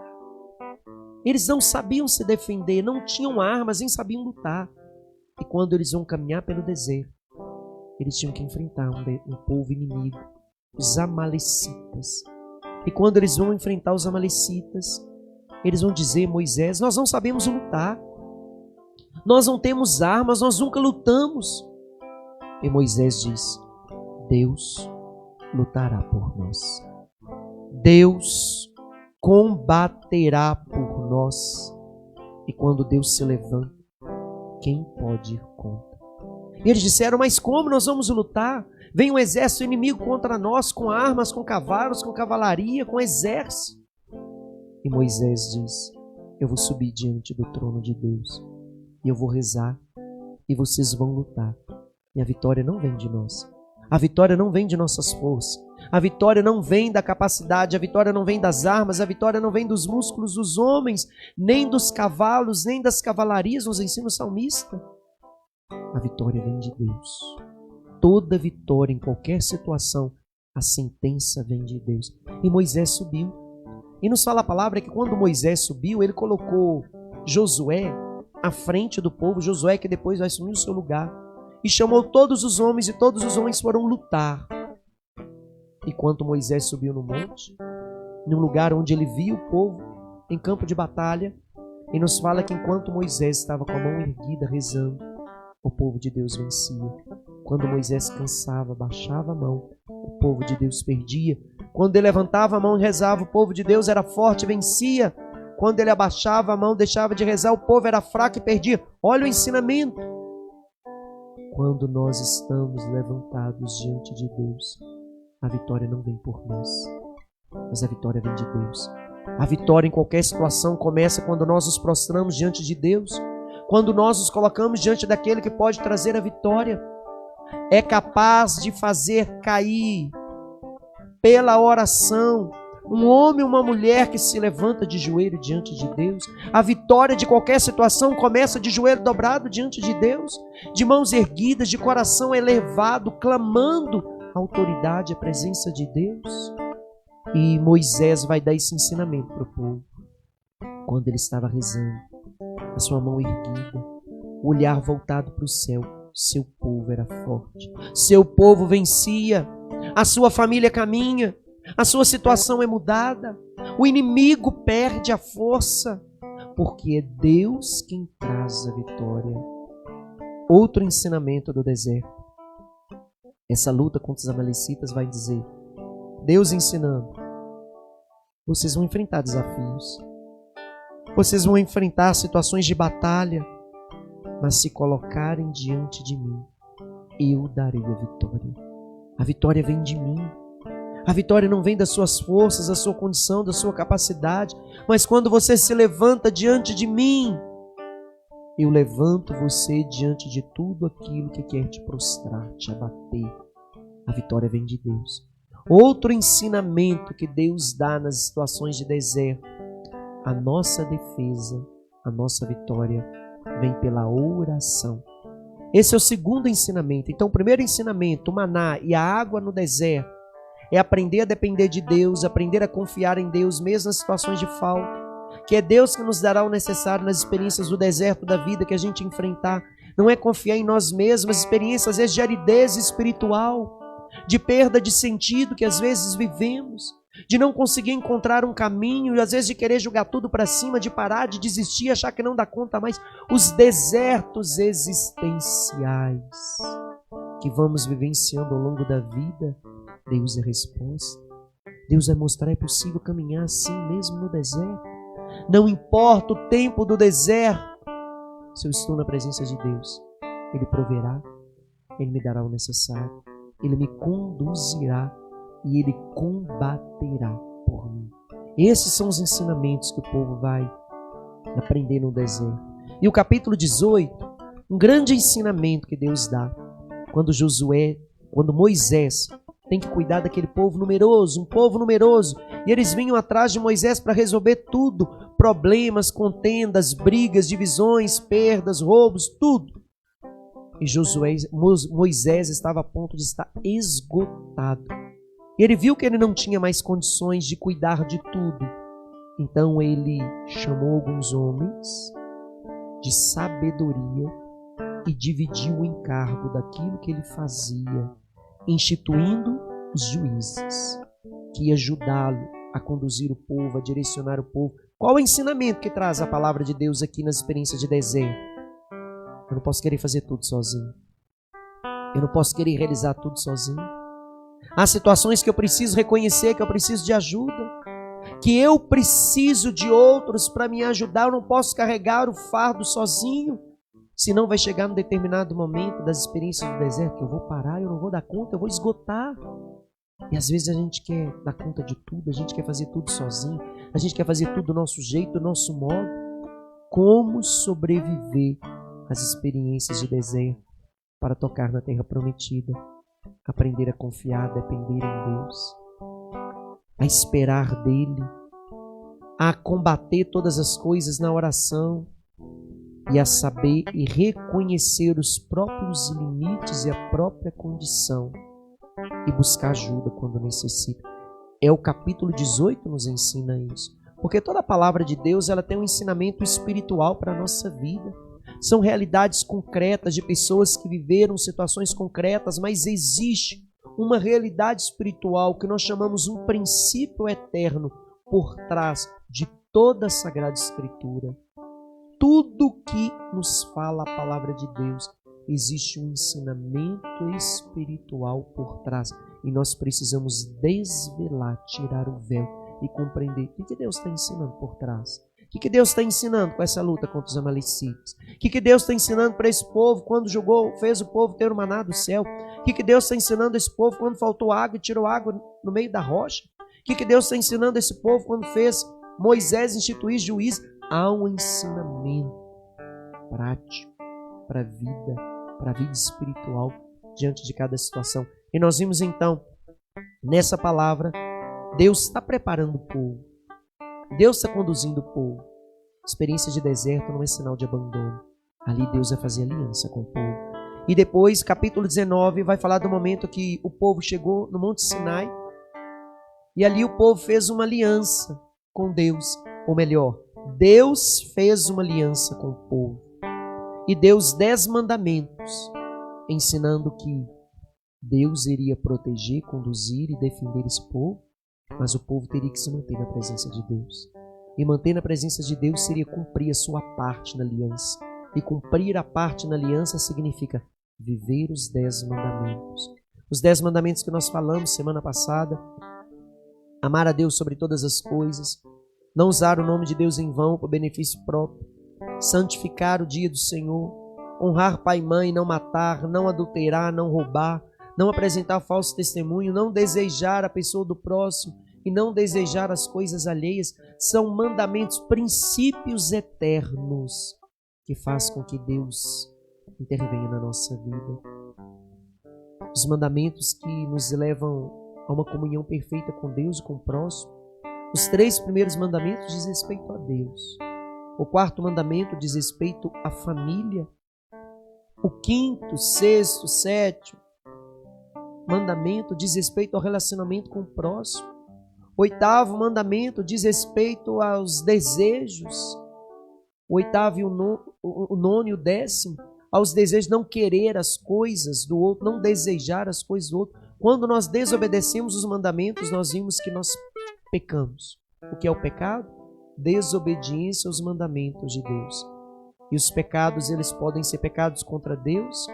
Eles não sabiam se defender, não tinham armas, nem sabiam lutar. E quando eles vão caminhar pelo deserto, eles tinham que enfrentar um povo inimigo, os amalecitas. E quando eles vão enfrentar os amalecitas, eles vão dizer: Moisés, nós não sabemos lutar, nós não temos armas, nós nunca lutamos. E Moisés diz: Deus lutará por nós. Deus combaterá por nós. E quando Deus se levanta, quem pode ir contra? E eles disseram: mas como nós vamos lutar? Vem um exército inimigo contra nós, com armas, com cavalos, com cavalaria, com exército. E Moisés diz: eu vou subir diante do trono de Deus, e eu vou rezar, e vocês vão lutar. E a vitória não vem de nós. A vitória não vem de nossas forças. A vitória não vem da capacidade, a vitória não vem das armas, a vitória não vem dos músculos dos homens, nem dos cavalos, nem das cavalarias, nos ensina o salmista. A vitória vem de Deus. Toda vitória em qualquer situação, a sentença vem de Deus. E Moisés subiu. E nos fala a palavra que quando Moisés subiu, ele colocou Josué à frente do povo, Josué que depois vai assumir o seu lugar, e chamou todos os homens, e todos os homens foram lutar. Enquanto Moisés subiu no monte, num lugar onde ele via o povo em campo de batalha, e nos fala que enquanto Moisés estava com a mão erguida rezando, o povo de Deus vencia. Quando Moisés cansava, baixava a mão, o povo de Deus perdia. Quando ele levantava a mão e rezava, o povo de Deus era forte e vencia. Quando ele abaixava a mão, deixava de rezar, o povo era fraco e perdia. Olha o ensinamento. Quando nós estamos levantados diante de Deus, a vitória não vem por nós, mas a vitória vem de Deus. A vitória em qualquer situação começa quando nós nos prostramos diante de Deus, quando nós nos colocamos diante daquele que pode trazer a vitória. É capaz de fazer cair pela oração um homem ou uma mulher que se levanta de joelho diante de Deus. A vitória de qualquer situação começa de joelho dobrado diante de Deus, de mãos erguidas, de coração elevado, clamando a autoridade, a presença de Deus. E Moisés vai dar esse ensinamento para o povo. Quando ele estava rezando, a sua mão erguida, o olhar voltado para o céu, seu povo era forte, seu povo vencia, a sua família caminha, a sua situação é mudada, o inimigo perde a força, porque é Deus quem traz a vitória. Outro ensinamento do deserto. Essa luta contra os amalecitas vai dizer, Deus ensinando, vocês vão enfrentar desafios, vocês vão enfrentar situações de batalha, mas se colocarem diante de mim, eu darei a vitória. A vitória vem de mim. A vitória não vem das suas forças, da sua condição, da sua capacidade, mas quando você se levanta diante de mim, eu levanto você diante de tudo aquilo que quer te prostrar, te abater. A vitória vem de Deus. Outro ensinamento que Deus dá nas situações de deserto: a nossa defesa, a nossa vitória vem pela oração. Esse é o segundo ensinamento. Então, o primeiro ensinamento, o maná e a água no deserto, é aprender a depender de Deus, aprender a confiar em Deus, mesmo nas situações de falta, que é Deus que nos dará o necessário nas experiências do deserto da vida que a gente enfrentar. Não é confiar em nós mesmos, experiências às vezes de aridez espiritual, de perda de sentido que às vezes vivemos, de não conseguir encontrar um caminho, e às vezes de querer jogar tudo para cima, de parar, de desistir, achar que não dá conta mais. Os desertos existenciais que vamos vivenciando ao longo da vida, Deus é a resposta. Deus vai mostrar: é possível caminhar assim mesmo no deserto. Não importa o tempo do deserto, se eu estou na presença de Deus, Ele proverá, Ele me dará o necessário, Ele me conduzirá e Ele combaterá por mim. Esses são os ensinamentos que o povo vai aprender no deserto. E o capítulo 18, um grande ensinamento que Deus dá, quando Moisés tem que cuidar daquele povo numeroso, um povo numeroso, e eles vinham atrás de Moisés para resolver tudo, problemas, contendas, brigas, divisões, perdas, roubos, tudo. E Moisés estava a ponto de estar esgotado. Ele viu que ele não tinha mais condições de cuidar de tudo. Então ele chamou alguns homens de sabedoria e dividiu o encargo daquilo que ele fazia, instituindo os juízes, que ia ajudá-lo a conduzir o povo, a direcionar o povo. Qual o ensinamento que traz a palavra de Deus aqui nas experiências de deserto? Eu não posso querer fazer tudo sozinho. Eu não posso querer realizar tudo sozinho. Há situações que eu preciso reconhecer que eu preciso de ajuda, que eu preciso de outros para me ajudar. Eu não posso carregar o fardo sozinho, senão vai chegar num determinado momento das experiências do deserto que eu vou parar, eu não vou dar conta, eu vou esgotar. E às vezes a gente quer dar conta de tudo, a gente quer fazer tudo sozinho, a gente quer fazer tudo do nosso jeito, do nosso modo. Como sobreviver às experiências de deserto para tocar na terra prometida? Aprender a confiar, a depender em Deus, a esperar dEle, a combater todas as coisas na oração e a saber e reconhecer os próprios limites e a própria condição e buscar ajuda quando necessita. É o capítulo 18 nos ensina isso, porque toda a palavra de Deus ela tem um ensinamento espiritual para a nossa vida. São realidades concretas de pessoas que viveram situações concretas, mas existe uma realidade espiritual que nós chamamos um princípio eterno por trás de toda a Sagrada Escritura. Tudo que nos fala a palavra de Deus, existe um ensinamento espiritual por trás. E nós precisamos desvelar, tirar o véu e compreender o que Deus está ensinando por trás. O que Deus está ensinando com essa luta contra os amalecitas? O que Deus está ensinando para esse povo quando fez o povo ter o maná do céu? O que Deus está ensinando a esse povo quando faltou água e tirou água no meio da rocha? O que Deus está ensinando a esse povo quando fez Moisés instituir juiz? Há um ensinamento prático para a vida espiritual diante de cada situação. E nós vimos então, nessa palavra, Deus está preparando o povo. Deus está conduzindo o povo. Experiência de deserto não é sinal de abandono. Ali Deus vai fazer aliança com o povo. E depois, capítulo 19, vai falar do momento que o povo chegou no Monte Sinai. E ali o povo fez uma aliança com Deus. Ou melhor, Deus fez uma aliança com o povo. E deu os 10 mandamentos, ensinando que Deus iria proteger, conduzir e defender esse povo. Mas o povo teria que se manter na presença de Deus. E manter na presença de Deus seria cumprir a sua parte na aliança. E cumprir a parte na aliança significa viver os 10 mandamentos. Os 10 mandamentos que nós falamos semana passada. Amar a Deus sobre todas as coisas. Não usar o nome de Deus em vão por benefício próprio. Santificar o dia do Senhor. Honrar pai e mãe, não matar, não adulterar, não roubar. Não apresentar falso testemunho, não desejar a pessoa do próximo e não desejar as coisas alheias, são mandamentos, princípios eternos que faz com que Deus intervenha na nossa vida. Os mandamentos que nos levam a uma comunhão perfeita com Deus e com o próximo. Os 3 primeiros mandamentos diz respeito a Deus. O 4º mandamento diz respeito à família. O 5º, 6º, 7º mandamento diz respeito ao relacionamento com o próximo. O 8º mandamento diz respeito aos desejos. O 8º, o 9º e o 10º, aos desejos, não querer as coisas do outro, não desejar as coisas do outro. Quando nós desobedecemos os mandamentos, nós vimos que nós pecamos. O que é o pecado? Desobediência aos mandamentos de Deus. E os pecados, eles podem ser pecados contra Deus,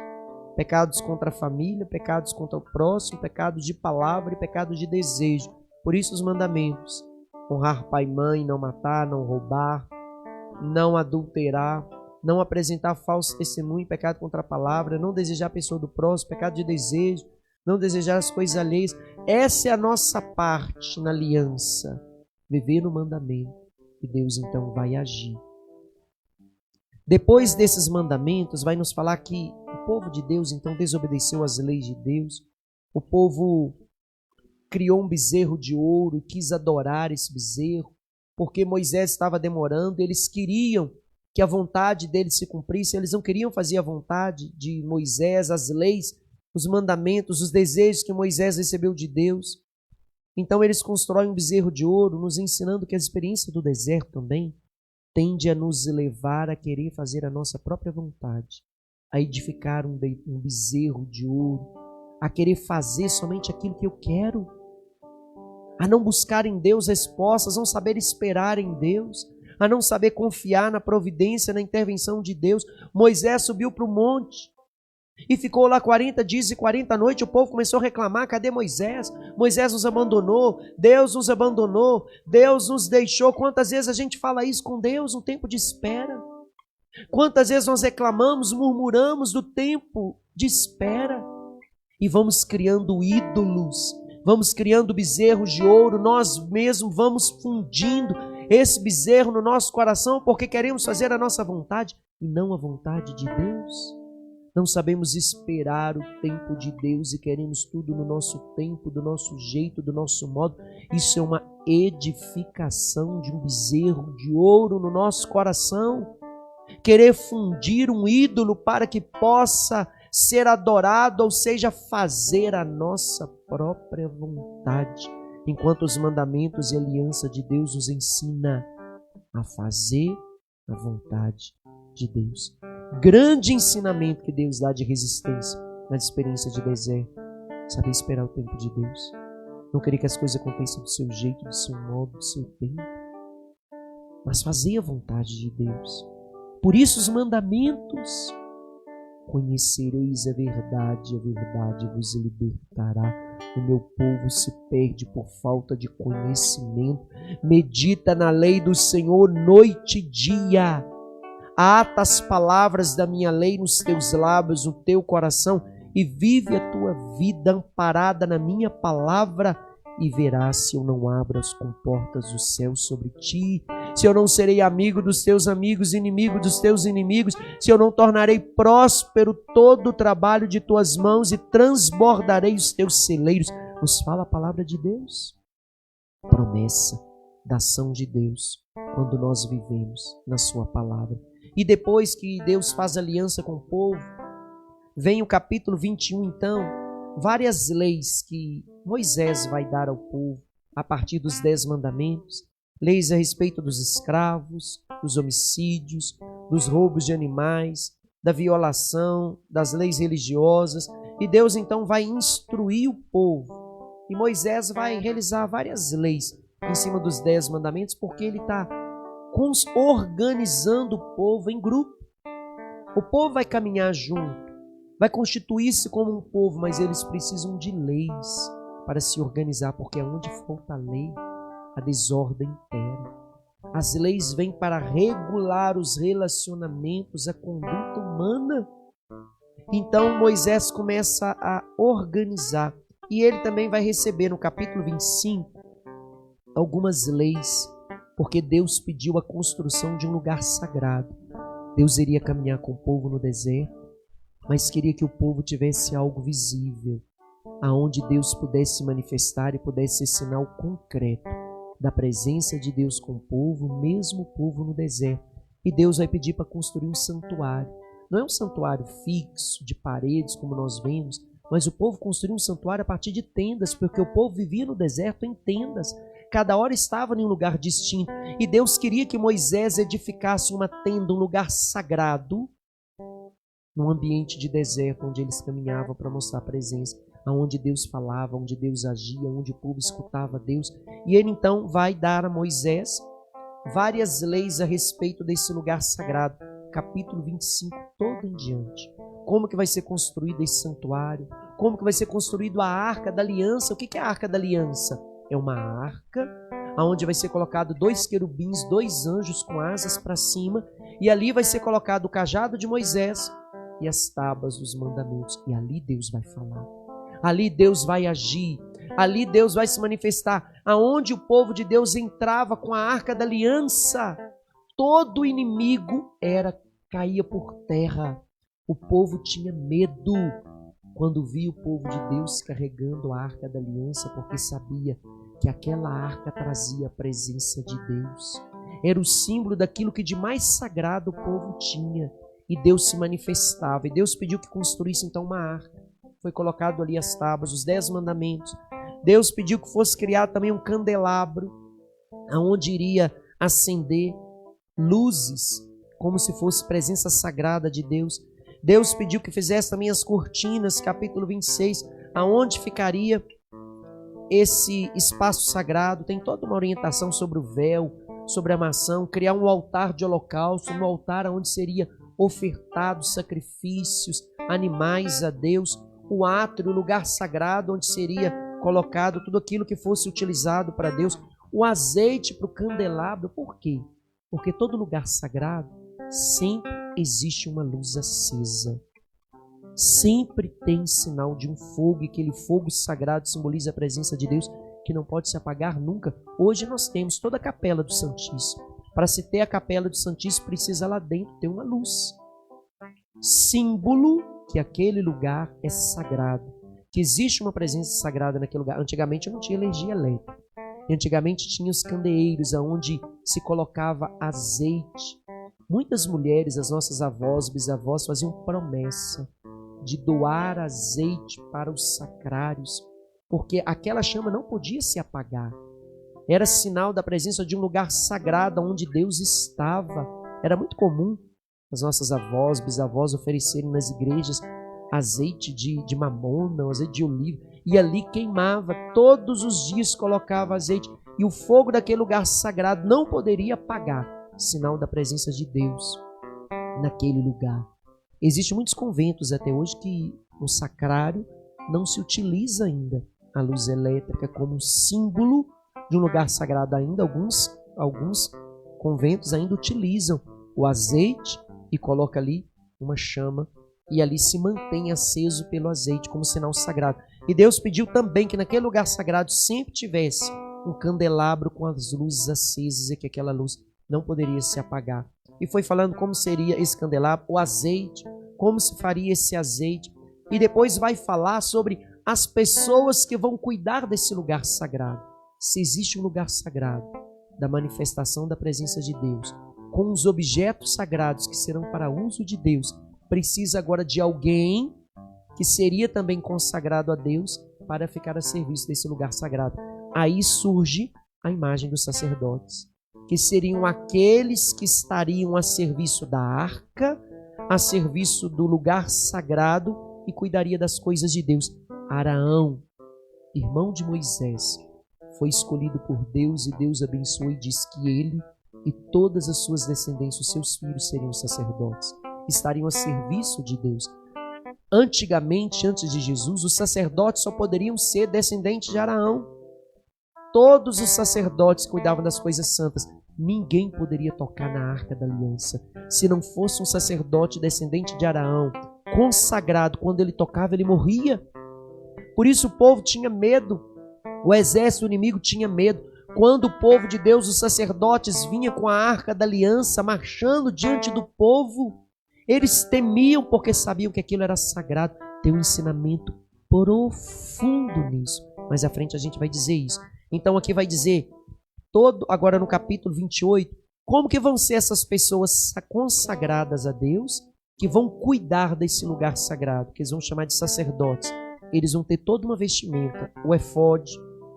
pecados contra a família, pecados contra o próximo, pecados de palavra e pecados de desejo. Por isso os mandamentos: honrar pai e mãe, não matar, não roubar, não adulterar, não apresentar falso testemunho, pecado contra a palavra, não desejar a pessoa do próximo, pecado de desejo, não desejar as coisas alheias. Essa é a nossa parte na aliança, viver no mandamento, e Deus então vai agir. Depois desses mandamentos, vai nos falar que o povo de Deus então desobedeceu às leis de Deus. O povo criou um bezerro de ouro e quis adorar esse bezerro, porque Moisés estava demorando. Eles queriam que a vontade deles se cumprisse, eles não queriam fazer a vontade de Moisés, as leis, os mandamentos, os desejos que Moisés recebeu de Deus. Então eles constroem um bezerro de ouro, nos ensinando que a experiência do deserto também tende a nos levar a querer fazer a nossa própria vontade, a edificar um bezerro de ouro, a querer fazer somente aquilo que eu quero, a não buscar em Deus respostas, a não saber esperar em Deus, a não saber confiar na providência, na intervenção de Deus. Moisés subiu para o monte e ficou lá 40 dias e 40 noites. O povo começou a reclamar: cadê Moisés? Moisés nos abandonou, Deus nos abandonou, Deus nos deixou. Quantas vezes a gente fala isso com Deus no tempo de espera? Quantas vezes nós reclamamos, murmuramos do tempo de espera? E vamos criando ídolos, vamos criando bezerros de ouro, nós mesmos vamos fundindo esse bezerro no nosso coração, porque queremos fazer a nossa vontade e não a vontade de Deus. Não sabemos esperar o tempo de Deus e queremos tudo no nosso tempo, do nosso jeito, do nosso modo. Isso é uma edificação de um bezerro de ouro no nosso coração. Querer fundir um ídolo para que possa ser adorado, ou seja, fazer a nossa própria vontade. Enquanto os mandamentos e a aliança de Deus nos ensina a fazer a vontade de Deus. Grande ensinamento que Deus dá de resistência na experiência de deserto. Saber esperar o tempo de Deus. Não querer que as coisas aconteçam do seu jeito, do seu modo, do seu tempo. Mas fazer a vontade de Deus. Por isso os mandamentos. Conhecereis a verdade vos libertará. O meu povo se perde por falta de conhecimento. Medita na lei do Senhor noite e dia. Ata as palavras da minha lei nos teus lábios, no teu coração, e vive a tua vida amparada na minha palavra, e verás se eu não abro as comportas do céu sobre ti, se eu não serei amigo dos teus amigos, inimigo dos teus inimigos, se eu não tornarei próspero todo o trabalho de tuas mãos e transbordarei os teus celeiros. Nos fala a palavra de Deus. Promessa da ação de Deus quando nós vivemos na sua palavra. E depois que Deus faz aliança com o povo, vem o capítulo 21 então, várias leis que Moisés vai dar ao povo a partir dos 10 mandamentos. Leis a respeito dos escravos, dos homicídios, dos roubos de animais, da violação, das leis religiosas. E Deus então vai instruir o povo. E Moisés vai realizar várias leis em cima dos 10 mandamentos, porque ele está organizando o povo em grupo. O povo vai caminhar junto, vai constituir-se como um povo, mas eles precisam de leis para se organizar, porque é onde falta a lei, a desordem impera. As leis vêm para regular os relacionamentos, a conduta humana. Então Moisés começa a organizar, e ele também vai receber no capítulo 25 algumas leis, porque Deus pediu a construção de um lugar sagrado. Deus iria caminhar com o povo no deserto, mas queria que o povo tivesse algo visível, aonde Deus pudesse se manifestar e pudesse ser sinal concreto da presença de Deus com o povo, mesmo o povo no deserto. E Deus vai pedir para construir um santuário. Não é um santuário fixo, de paredes, como nós vemos, mas o povo construiu um santuário a partir de tendas, porque o povo vivia no deserto em tendas. Cada hora estava em um lugar distinto. E Deus queria que Moisés edificasse uma tenda, um lugar sagrado, num ambiente de deserto, onde eles caminhavam para mostrar a presença, onde Deus falava, onde Deus agia, onde o povo escutava Deus. E ele então vai dar a Moisés várias leis a respeito desse lugar sagrado. Capítulo 25, todo em diante. Como que vai ser construído esse santuário? Como que vai ser construído a Arca da Aliança? O que é a Arca da Aliança? É uma arca onde vai ser colocado 2 querubins, 2 anjos com asas para cima, e ali vai ser colocado o cajado de Moisés e as tábuas dos mandamentos. E ali Deus vai falar. Ali Deus vai agir. Ali Deus vai se manifestar. Aonde o povo de Deus entrava com a Arca da Aliança, todo inimigo caía por terra. O povo tinha medo quando via o povo de Deus carregando a Arca da Aliança, porque sabia que aquela arca trazia a presença de Deus. Era o símbolo daquilo que de mais sagrado o povo tinha. E Deus se manifestava. E Deus pediu que construísse então uma arca. Foi colocado ali as tábuas, os 10 mandamentos. Deus pediu que fosse criado também um candelabro, aonde iria acender luzes, como se fosse presença sagrada de Deus. Deus pediu que fizesse também as cortinas, capítulo 26, aonde ficaria esse espaço sagrado. Tem toda uma orientação sobre o véu, sobre a maçã, criar um altar de holocausto, um altar onde seria ofertados sacrifícios, animais a Deus, o átrio, o lugar sagrado onde seria colocado tudo aquilo que fosse utilizado para Deus, o azeite para o candelabro. Por quê? Porque todo lugar sagrado sempre existe uma luz acesa. Sempre tem sinal de um fogo, e aquele fogo sagrado simboliza a presença de Deus, que não pode se apagar nunca. Hoje nós temos toda a capela do Santíssimo. Para se ter a capela do Santíssimo, precisa lá dentro ter uma luz. Símbolo que aquele lugar é sagrado, que existe uma presença sagrada naquele lugar. Antigamente não tinha energia elétrica. Antigamente tinha os candeeiros onde se colocava azeite. Muitas mulheres, as nossas avós, bisavós, faziam promessa de doar azeite para os sacrários, porque aquela chama não podia se apagar. Era sinal da presença de um lugar sagrado onde Deus estava. Era muito comum as nossas avós, bisavós oferecerem nas igrejas azeite de mamona, azeite de oliva, e ali queimava, todos os dias colocava azeite, e o fogo daquele lugar sagrado não poderia apagar, sinal da presença de Deus naquele lugar. Existem muitos conventos até hoje que no sacrário não se utiliza ainda a luz elétrica como símbolo de um lugar sagrado ainda. Alguns conventos ainda utilizam o azeite e coloca ali uma chama, e ali se mantém aceso pelo azeite como sinal sagrado. E Deus pediu também que naquele lugar sagrado sempre tivesse um candelabro com as luzes acesas, e que aquela luz não poderia se apagar. E foi falando como seria esse candelabro, o azeite, como se faria esse azeite. E depois vai falar sobre as pessoas que vão cuidar desse lugar sagrado. Se existe um lugar sagrado da manifestação da presença de Deus, com os objetos sagrados que serão para uso de Deus, precisa agora de alguém que seria também consagrado a Deus para ficar a serviço desse lugar sagrado. Aí surge a imagem dos sacerdotes, que seriam aqueles que estariam a serviço da arca, a serviço do lugar sagrado, e cuidaria das coisas de Deus. Araão, irmão de Moisés, foi escolhido por Deus, e Deus abençoou e diz que ele e todas as suas descendências, os seus filhos, seriam sacerdotes, estariam a serviço de Deus. Antigamente, antes de Jesus, os sacerdotes só poderiam ser descendentes de Araão. Todos os sacerdotes cuidavam das coisas santas. Ninguém poderia tocar na Arca da Aliança se não fosse um sacerdote descendente de Araão, consagrado. Quando ele tocava, ele morria. Por isso o povo tinha medo, o exército inimigo tinha medo. Quando o povo de Deus, os sacerdotes, vinha com a arca da aliança, marchando diante do povo, eles temiam porque sabiam que aquilo era sagrado. Tem um ensinamento profundo nisso. Mas à frente a gente vai dizer isso. Então aqui vai dizer, agora no capítulo 28, como que vão ser essas pessoas consagradas a Deus, que vão cuidar desse lugar sagrado, que eles vão chamar de sacerdotes. Eles vão ter toda uma vestimenta, o efode,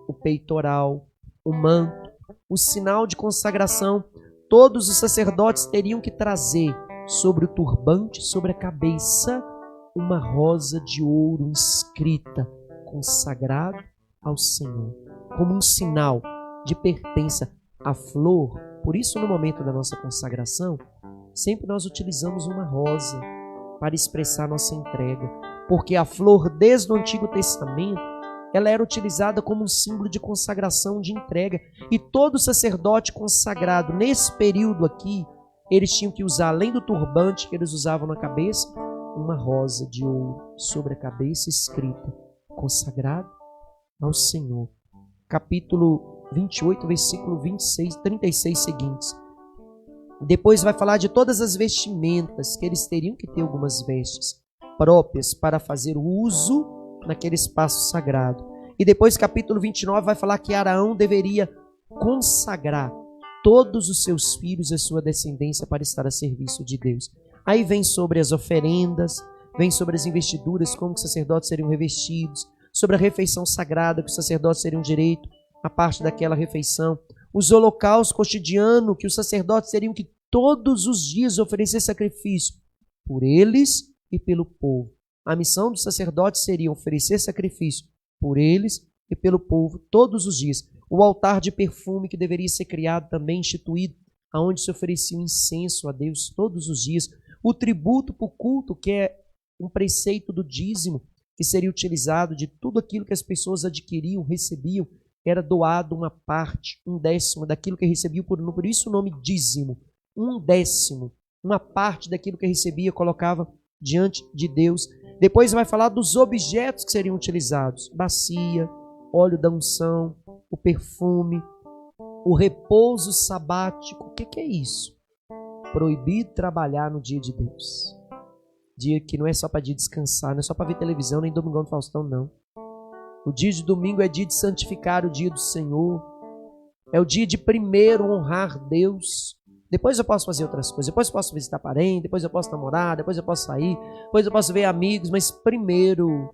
o peitoral, o manto, o sinal de consagração. Todos os sacerdotes teriam que trazer sobre o turbante, sobre a cabeça, uma rosa de ouro inscrita, consagrado ao Senhor, como um sinal de pertença à flor. Por isso, no momento da nossa consagração, sempre nós utilizamos uma rosa para expressar nossa entrega, porque a flor, desde o Antigo Testamento, ela era utilizada como um símbolo de consagração, de entrega. E todo sacerdote consagrado, nesse período aqui, eles tinham que usar, além do turbante que eles usavam na cabeça, uma rosa de ouro sobre a cabeça escrita, consagrado ao Senhor. Capítulo 28, versículo 26, 36 seguintes. Depois vai falar de todas as vestimentas, que eles teriam que ter algumas vestes próprias para fazer uso naquele espaço sagrado. E depois, capítulo 29, vai falar que Arão deveria consagrar todos os seus filhos e a sua descendência para estar a serviço de Deus. Aí vem sobre as oferendas, vem sobre as investiduras, como os sacerdotes seriam revestidos, sobre a refeição sagrada que os sacerdotes teriam direito a parte daquela refeição, os holocaustos cotidianos que os sacerdotes teriam que todos os dias oferecer sacrifício por eles e pelo povo. A missão dos sacerdotes seria oferecer sacrifício por eles e pelo povo todos os dias. O altar de perfume que deveria ser criado também, instituído, aonde se oferecia um incenso a Deus todos os dias. O tributo para o culto, que é um preceito do dízimo, que seria utilizado de tudo aquilo que as pessoas adquiriam, recebiam, era doado uma parte, 1/10 daquilo que recebiam, por isso o nome dízimo. 1/10, uma parte daquilo que recebia, colocava diante de Deus. Depois vai falar dos objetos que seriam utilizados: bacia, óleo da unção, o perfume, o repouso sabático. O que é isso? Proibido trabalhar no dia de Deus. Dia que não é só para dia descansar, não é só para ver televisão, nem Domingão do Faustão, não. O dia de domingo é dia de santificar o dia do Senhor. É o dia de primeiro honrar Deus. Depois eu posso fazer outras coisas. Depois eu posso visitar parente, depois eu posso namorar, depois eu posso sair, depois eu posso ver amigos, mas primeiro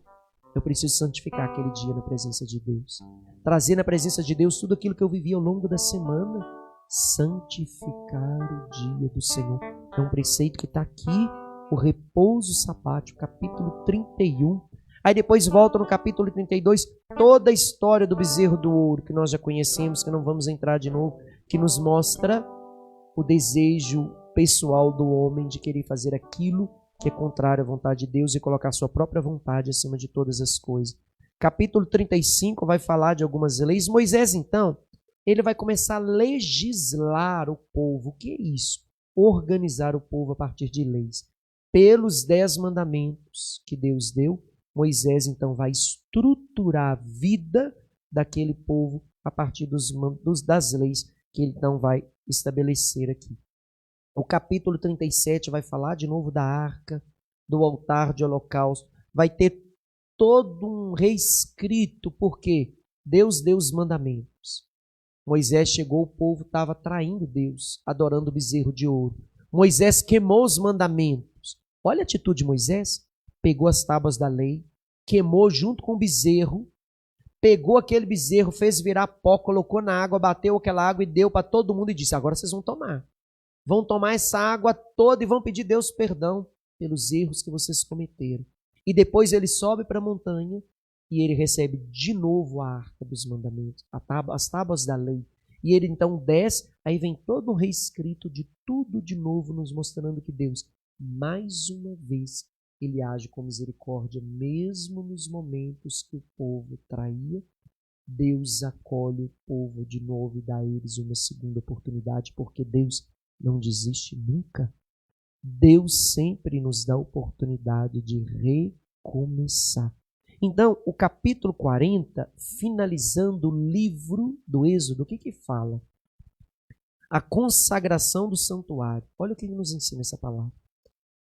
eu preciso santificar aquele dia na presença de Deus. Trazer na presença de Deus tudo aquilo que eu vivi ao longo da semana. Santificar o dia do Senhor. É um preceito que está aqui, o repouso sabático, capítulo 31. Aí depois volta no capítulo 32, toda a história do bezerro do ouro, que nós já conhecemos, que não vamos entrar de novo, que nos mostra o desejo pessoal do homem de querer fazer aquilo que é contrário à vontade de Deus e colocar sua própria vontade acima de todas as coisas. Capítulo 35 vai falar de algumas leis. Moisés, então, ele vai começar a legislar o povo. O que é isso? Organizar o povo a partir de leis. Pelos 10 mandamentos que Deus deu, Moisés, então, vai estruturar a vida daquele povo a partir das leis que ele, então, vai estabelecer aqui. O capítulo 37 vai falar de novo da arca, do altar de holocausto. Vai ter todo um reescrito, porque Deus deu os mandamentos. Moisés chegou, o povo estava traindo Deus, adorando o bezerro de ouro. Moisés queimou os mandamentos. Olha a atitude de Moisés. Pegou as tábuas da lei, queimou junto com o bezerro, pegou aquele bezerro, fez virar pó, colocou na água, bateu aquela água e deu para todo mundo e disse: agora vocês vão tomar. Vão tomar essa água toda e vão pedir a Deus perdão pelos erros que vocês cometeram. E depois ele sobe para a montanha e ele recebe de novo a arca dos mandamentos, as tábuas da lei. E ele então desce, aí vem todo um reescrito de tudo de novo, nos mostrando que Deus, mais uma vez, ele age com misericórdia, mesmo nos momentos que o povo traía. Deus acolhe o povo de novo e dá a eles uma segunda oportunidade, porque Deus não desiste nunca. Deus sempre nos dá a oportunidade de recomeçar. Então, o capítulo 40, finalizando o livro do Êxodo, o que fala? A consagração do santuário. Olha o que nos ensina essa palavra.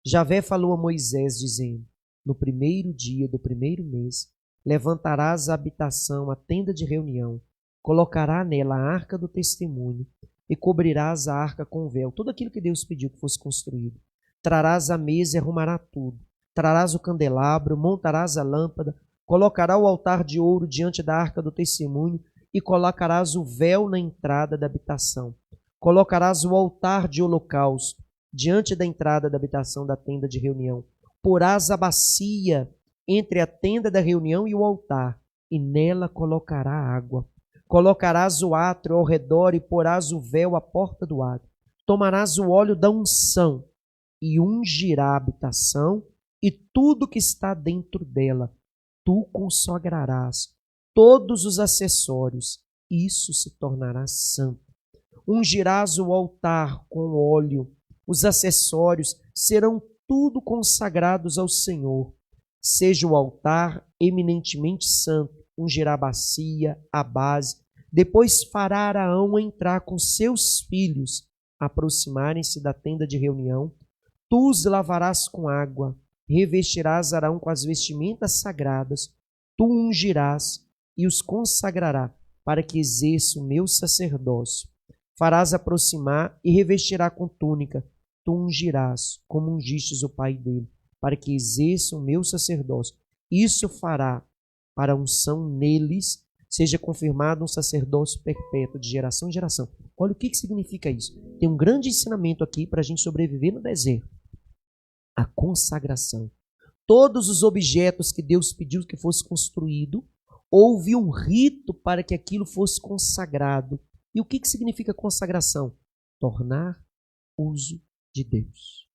Javé falou a Moisés, dizendo: no primeiro dia do primeiro mês, levantarás a habitação, a tenda de reunião, colocará nela a arca do testemunho e cobrirás a arca com o véu. Tudo aquilo que Deus pediu que fosse construído. Trarás a mesa e arrumará tudo. Trarás o candelabro, montarás a lâmpada, colocará o altar de ouro diante da arca do testemunho e colocarás o véu na entrada da habitação. Colocarás o altar de holocausto diante da entrada da habitação da tenda de reunião. Porás a bacia entre a tenda da reunião e o altar, e nela colocará água. Colocarás o átrio ao redor e porás o véu à porta do átrio. Tomarás o óleo da unção e ungirá a habitação e tudo que está dentro dela. Tu consagrarás todos os acessórios. Isso se tornará santo. Ungirás o altar com óleo. Os acessórios serão tudo consagrados ao Senhor. Seja o altar eminentemente santo, ungirá a bacia, a base. Depois fará Araão entrar com seus filhos, aproximarem-se da tenda de reunião. Tu os lavarás com água, revestirás Araão com as vestimentas sagradas. Tu ungirás e os consagrará, para que exerça o meu sacerdócio. Farás aproximar e revestirá com túnica. Tu ungirás, como ungistes o pai dele, para que exerça o meu sacerdócio. Isso fará para a unção neles, seja confirmado um sacerdócio perpétuo de geração em geração. Olha o que significa isso. Tem um grande ensinamento aqui para a gente sobreviver no deserto. A consagração. Todos os objetos que Deus pediu que fosse construído, houve um rito para que aquilo fosse consagrado. E o que significa consagração? Tornar uso de Deus.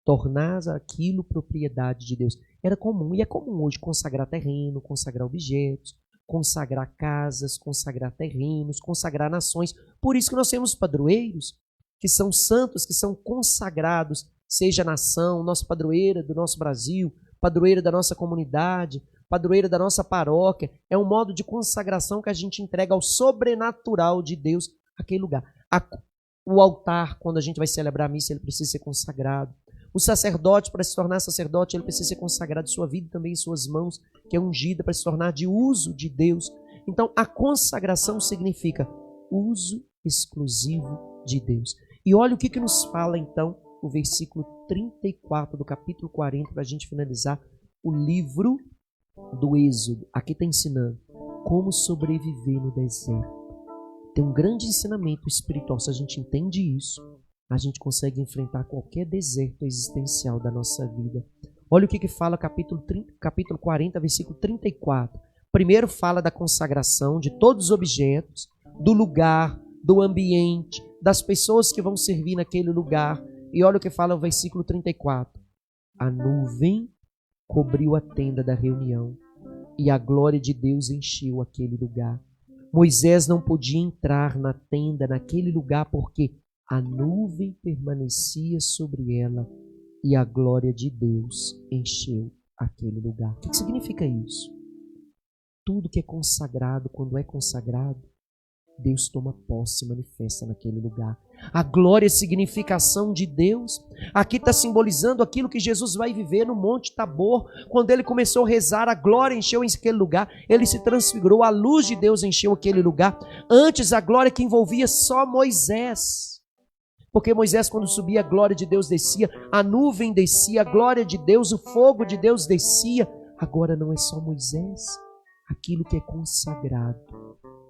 Tornar aquilo propriedade de Deus. Era comum, e é comum hoje, consagrar terreno, consagrar objetos, consagrar casas, consagrar terrenos, consagrar nações. Por isso que nós temos padroeiros, que são santos, que são consagrados, seja a nação, nossa padroeira do nosso Brasil, padroeira da nossa comunidade, padroeira da nossa paróquia. É um modo de consagração que a gente entrega ao sobrenatural de Deus aquele lugar. O altar, quando a gente vai celebrar a missa, ele precisa ser consagrado. O sacerdote, para se tornar sacerdote, ele precisa ser consagrado em sua vida e também em suas mãos, que é ungida para se tornar de uso de Deus. Então, a consagração significa uso exclusivo de Deus. E olha o que nos fala, então, o versículo 34 do capítulo 40, para a gente finalizar o livro do Êxodo. Aqui está ensinando como sobreviver no deserto. Tem um grande ensinamento espiritual. Se a gente entende isso, a gente consegue enfrentar qualquer deserto existencial da nossa vida. Olha o que fala capítulo 40, versículo 34. Primeiro fala da consagração de todos os objetos, do lugar, do ambiente, das pessoas que vão servir naquele lugar. E olha o que fala o versículo 34. A nuvem cobriu a tenda da reunião e a glória de Deus encheu aquele lugar. Moisés não podia entrar na tenda, naquele lugar, porque a nuvem permanecia sobre ela e a glória de Deus encheu aquele lugar. O que significa isso? Tudo que é consagrado, quando é consagrado, Deus toma posse e manifesta naquele lugar. A glória significa a ação de Deus. Aqui está simbolizando aquilo que Jesus vai viver no Monte Tabor. Quando ele começou a rezar, a glória encheu aquele lugar. Ele se transfigurou, a luz de Deus encheu aquele lugar. Antes, a glória que envolvia só Moisés. Porque Moisés, quando subia, a glória de Deus descia. A nuvem descia, a glória de Deus, o fogo de Deus descia. Agora não é só Moisés. Aquilo que é consagrado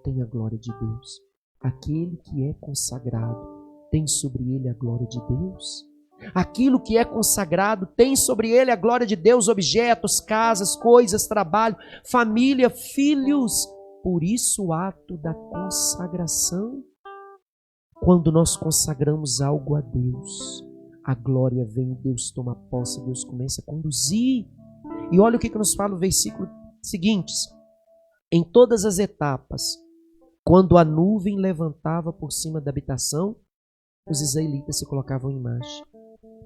tem a glória de Deus. Aquele que é consagrado tem sobre ele a glória de Deus. Aquilo que é consagrado tem sobre ele a glória de Deus, objetos, casas, coisas, trabalho, família, filhos. Por isso o ato da consagração. Quando nós consagramos algo a Deus, a glória vem, Deus toma posse, Deus começa a conduzir. E olha o que nos fala o versículo seguinte. Em todas as etapas, quando a nuvem levantava por cima da habitação, os israelitas se colocavam em marcha.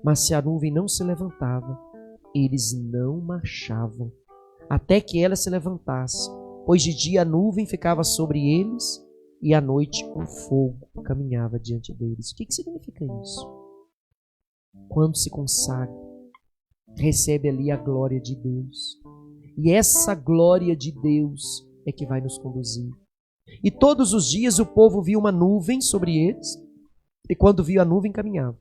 Mas se a nuvem não se levantava, eles não marchavam. até que ela se levantasse, pois de dia a nuvem ficava sobre eles e à noite o fogo caminhava diante deles. O que significa isso? Quando se consagra, recebe ali a glória de Deus. E essa glória de Deus é que vai nos conduzir. E todos os dias o povo via uma nuvem sobre eles, e quando via a nuvem, caminhava.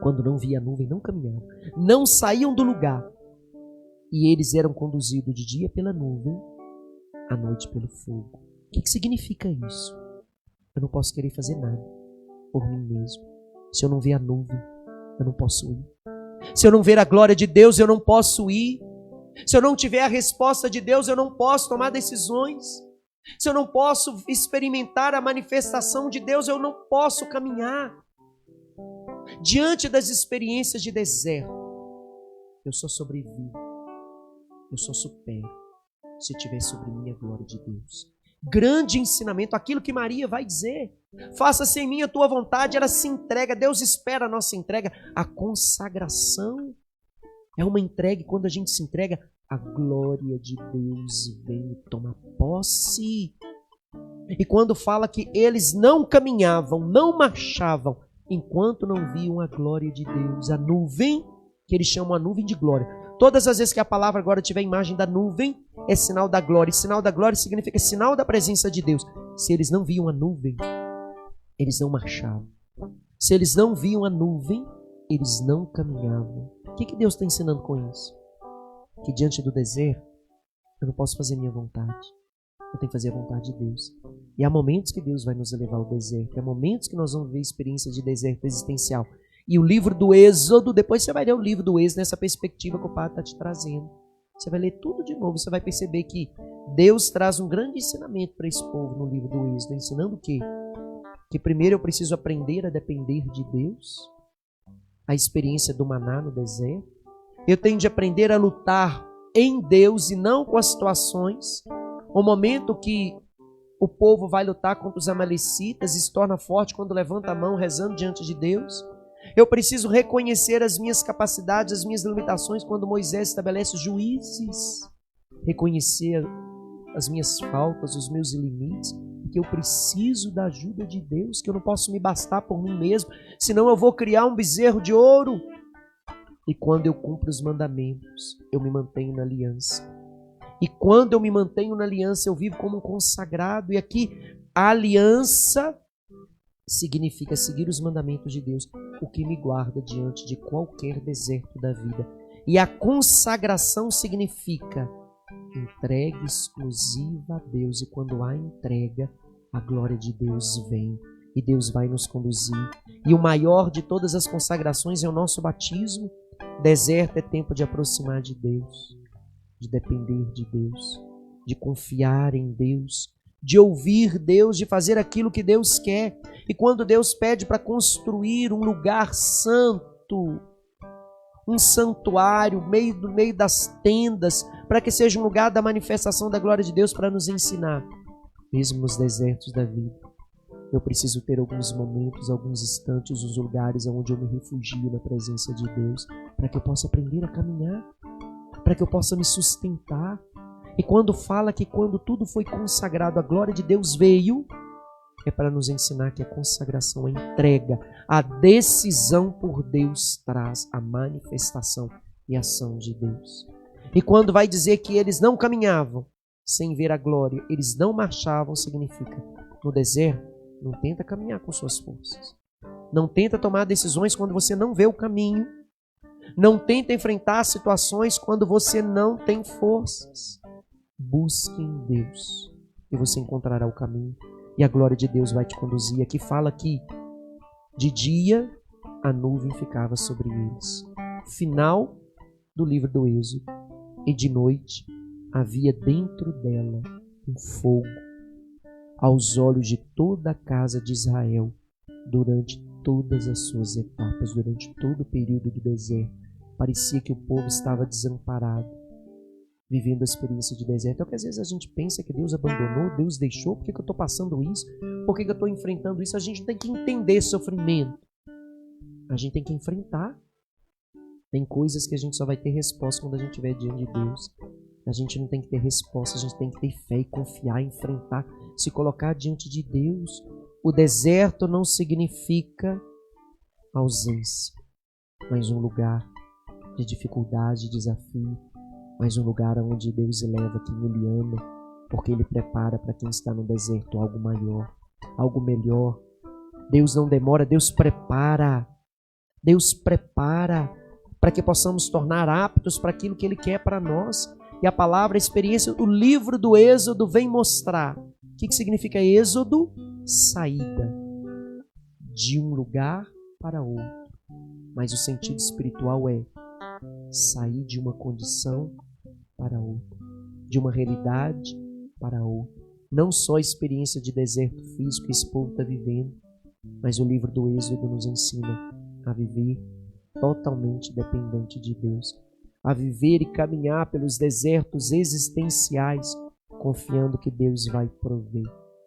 Quando não via a nuvem, não caminhavam. Não saíam do lugar. E eles eram conduzidos de dia pela nuvem, à noite pelo fogo. O que significa isso? Eu não posso querer fazer nada por mim mesmo. Se eu não ver a nuvem, eu não posso ir. Se eu não ver a glória de Deus, eu não posso ir. Se eu não tiver a resposta de Deus, eu não posso tomar decisões. Se eu não posso experimentar a manifestação de Deus, eu não posso caminhar. Diante das experiências de deserto, eu só sobrevivo, eu só supero, se tiver sobre mim a glória de Deus. Grande ensinamento, aquilo que Maria vai dizer. Faça-se em mim a tua vontade, ela se entrega, Deus espera a nossa entrega. A consagração é uma entrega, e quando a gente se entrega, a glória de Deus vem e toma posse. E quando fala que eles não caminhavam, não marchavam, enquanto não viam a glória de Deus, a nuvem, que eles chamam a nuvem de glória. Todas as vezes que a palavra agora tiver a imagem da nuvem, é sinal da glória. E sinal da glória significa sinal da presença de Deus. Se eles não viam a nuvem, eles não marchavam. Se eles não viam a nuvem, eles não caminhavam. O que Deus está ensinando com isso? Que diante do deserto, eu não posso fazer minha vontade. Eu tenho que fazer a vontade de Deus. E há momentos que Deus vai nos levar ao deserto. Há momentos que nós vamos ver experiências de deserto existencial. E o livro do Êxodo, depois você vai ler o livro do Êxodo nessa perspectiva que o Padre está te trazendo. Você vai ler tudo de novo, você vai perceber que Deus traz um grande ensinamento para esse povo no livro do Êxodo. Ensinando o quê? Que primeiro eu preciso aprender a depender de Deus. A experiência do maná no deserto. Eu tenho de aprender a lutar em Deus e não com as situações. O momento que o povo vai lutar contra os amalecitas e se torna forte quando levanta a mão rezando diante de Deus. Eu preciso reconhecer as minhas capacidades, as minhas limitações quando Moisés estabelece juízes. Reconhecer as minhas faltas, os meus limites, que eu preciso da ajuda de Deus, que eu não posso me bastar por mim mesmo, senão eu vou criar um bezerro de ouro. E quando eu cumpro os mandamentos, eu me mantenho na aliança. E quando eu me mantenho na aliança, eu vivo como um consagrado. E aqui, a aliança significa seguir os mandamentos de Deus, o que me guarda diante de qualquer deserto da vida. E a consagração significa entrega exclusiva a Deus. E quando há entrega, a glória de Deus vem. E Deus vai nos conduzir. E o maior de todas as consagrações é o nosso batismo. Deserto é tempo de aproximar de Deus, de depender de Deus, de confiar em Deus, de ouvir Deus, de fazer aquilo que Deus quer. E quando Deus pede para construir um lugar santo, um santuário, no meio das tendas, para que seja um lugar da manifestação da glória de Deus para nos ensinar, mesmo nos desertos da vida, eu preciso ter alguns momentos, alguns instantes, os lugares onde eu me refugio na presença de Deus, para que eu possa aprender a caminhar, para que eu possa me sustentar. E quando fala que quando tudo foi consagrado, a glória de Deus veio, é para nos ensinar que a consagração, a entrega, a decisão por Deus traz a manifestação e ação de Deus. E quando vai dizer que eles não caminhavam sem ver a glória, eles não marchavam, significa, no deserto, não tenta caminhar com suas forças. Não tenta tomar decisões quando você não vê o caminho. Não tenta enfrentar situações quando você não tem forças. Busque em Deus e você encontrará o caminho. E a glória de Deus vai te conduzir. Aqui fala que de dia a nuvem ficava sobre eles. Final do livro do Êxodo. E de noite havia dentro dela um fogo aos olhos de toda a casa de Israel durante todas as suas etapas, durante todo o período do deserto. Parecia que o povo estava desamparado, vivendo a experiência de deserto. É o que às vezes a gente pensa que Deus abandonou, Deus deixou. Por que eu estou passando isso? Por que eu estou enfrentando isso? A gente tem que entender sofrimento. A gente tem que enfrentar. Tem coisas que a gente só vai ter resposta quando a gente estiver diante de Deus. A gente não tem que ter resposta, a gente tem que ter fé e confiar, enfrentar, se colocar diante de Deus. O deserto não significa ausência, mas um lugar de dificuldade, desafio, mas um lugar onde Deus leva quem Ele ama, porque Ele prepara para quem está no deserto algo maior, algo melhor. Deus não demora, Deus prepara para que possamos tornar aptos para aquilo que Ele quer para nós. E a palavra, a experiência, o livro do Êxodo vem mostrar. O que significa êxodo? Saída de um lugar para outro. Mas o sentido espiritual é sair de uma condição para outra, de uma realidade para outra. Não só a experiência de deserto físico que esse povo está vivendo, mas o livro do Êxodo nos ensina a viver totalmente dependente de Deus, a viver e caminhar pelos desertos existenciais, confiando que Deus vai prover.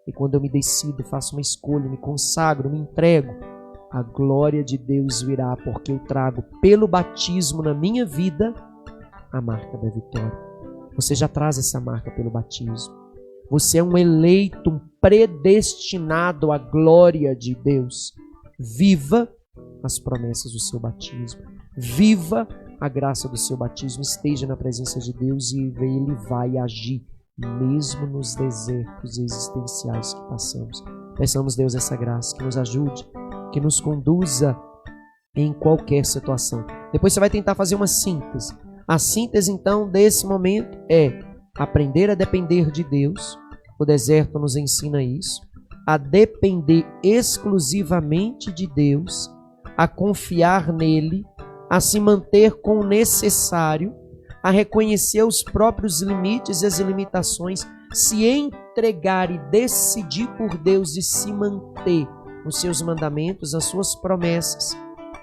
E quando eu me decido, faço uma escolha, me consagro, me entrego, a glória de Deus virá, porque eu trago pelo batismo na minha vida a marca da vitória. Você já traz essa marca pelo batismo. Você é um eleito, um predestinado à glória de Deus. Viva as promessas do seu batismo. Viva a graça do seu batismo. Esteja na presença de Deus e Ele vai agir, mesmo nos desertos existenciais que passamos. Peçamos, Deus, essa graça, que nos ajude, que nos conduza em qualquer situação. Depois você vai tentar fazer uma síntese. A síntese, então, desse momento é aprender a depender de Deus. O deserto nos ensina isso. A depender exclusivamente de Deus, a confiar nele, a se manter com o necessário, a reconhecer os próprios limites e as limitações, se entregar e decidir por Deus e se manter nos seus mandamentos, nas suas promessas,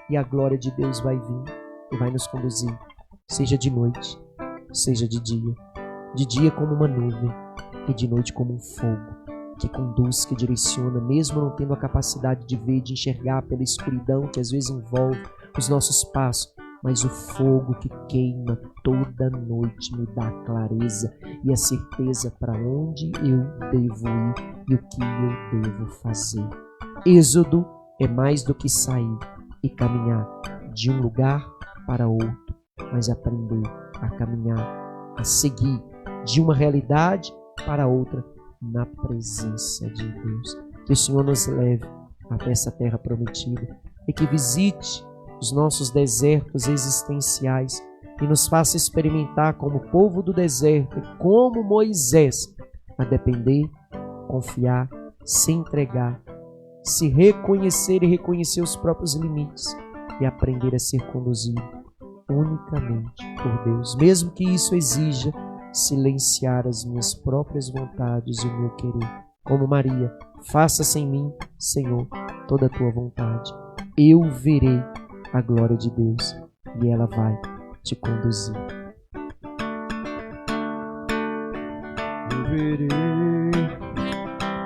e a glória de Deus vai vir e vai nos conduzir, seja de noite, seja de dia como uma nuvem e de noite como um fogo, que conduz, que direciona, mesmo não tendo a capacidade de ver, de enxergar pela escuridão que às vezes envolve os nossos passos, mas o fogo que queima toda noite me dá clareza e a certeza para onde eu devo ir e o que eu devo fazer. Êxodo é mais do que sair e caminhar de um lugar para outro, mas aprender a caminhar, a seguir de uma realidade para outra na presença de Deus. Que o Senhor nos leve até essa terra prometida e que visite os nossos desertos existenciais e nos faça experimentar como povo do deserto e como Moisés a depender, confiar, se entregar, se reconhecer e reconhecer os próprios limites e aprender a ser conduzido unicamente por Deus, mesmo que isso exija silenciar as minhas próprias vontades e o meu querer. Como Maria, faça-se em mim, Senhor, toda a tua vontade. Eu verei a glória de Deus e ela vai te conduzir. Eu verei,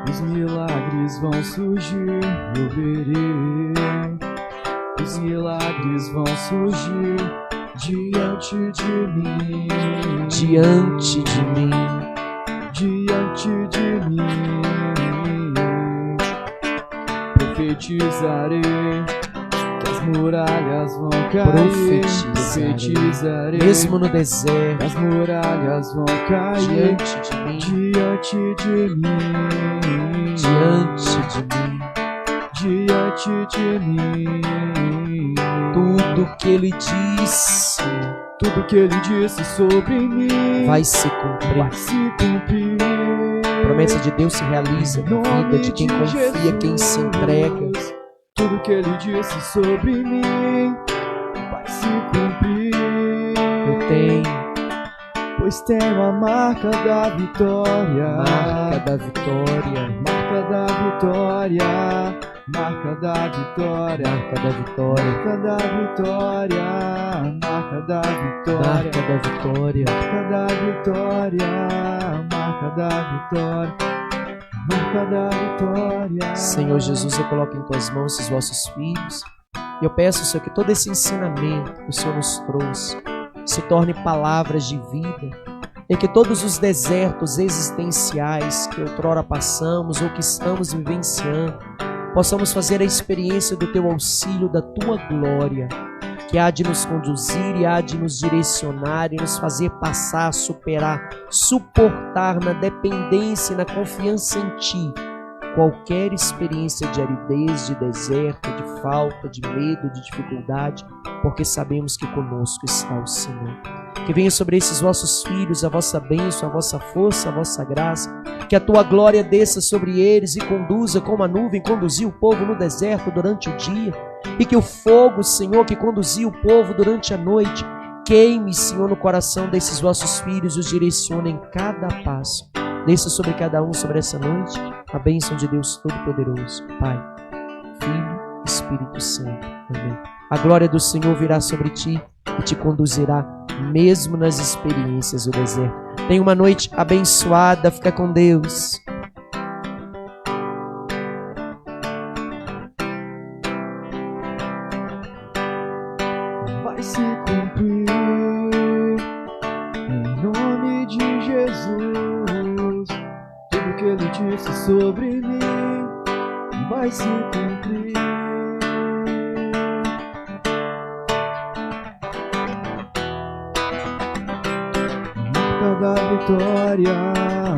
os milagres vão surgir. Eu verei, os milagres vão surgir diante de mim, Diante de mim, diante de mim. Profetizarei, as muralhas vão cair. Profetizarei, mesmo no deserto, as muralhas vão cair diante de mim, diante de mim, diante de mim. diante de mim. Tudo que Ele disse, tudo que Ele disse sobre mim vai se cumprir. vai se cumprir. A promessa de Deus se realiza na vida de quem confia, quem se entrega. Tudo que Ele disse sobre mim vai se cumprir. Eu tenho, pois tenho a marca da vitória. marca da vitória, Marca da vitória. Marca da vitória. marca da vitória, Marca da vitória. Marca da vitória. marca da vitória. Marca da vitória. Marca da vitória. Marca da vitória. Senhor Jesus, eu coloco em tuas mãos os vossos filhos e eu peço, Senhor, que todo esse ensinamento que o Senhor nos trouxe se torne palavras de vida e que todos os desertos existenciais que outrora passamos ou que estamos vivenciando, possamos fazer a experiência do Teu auxílio, da Tua glória, que há de nos conduzir e há de nos direcionar e nos fazer passar, superar, suportar na dependência e na confiança em Ti qualquer experiência de aridez, de deserto, de falta, de medo, de dificuldade, porque sabemos que conosco está o Senhor. Que venha sobre esses vossos filhos a vossa bênção, a vossa força, a vossa graça, que a Tua glória desça sobre eles e conduza como a nuvem conduziu o povo no deserto durante o dia, e que o fogo, Senhor, que conduziu o povo durante a noite, queime, Senhor, no coração desses vossos filhos e os direcione em cada passo. Desça sobre cada um sobre essa noite a bênção de Deus Todo-Poderoso, Pai, Filho, Espírito Santo. Amém. A glória do Senhor virá sobre ti e te conduzirá mesmo nas experiências do deserto. Tenha uma noite abençoada. Fica com Deus. Vai se cumprir em nome de Jesus. Tudo que Ele disse sobre mim vai se cumprir. Marca da vitória.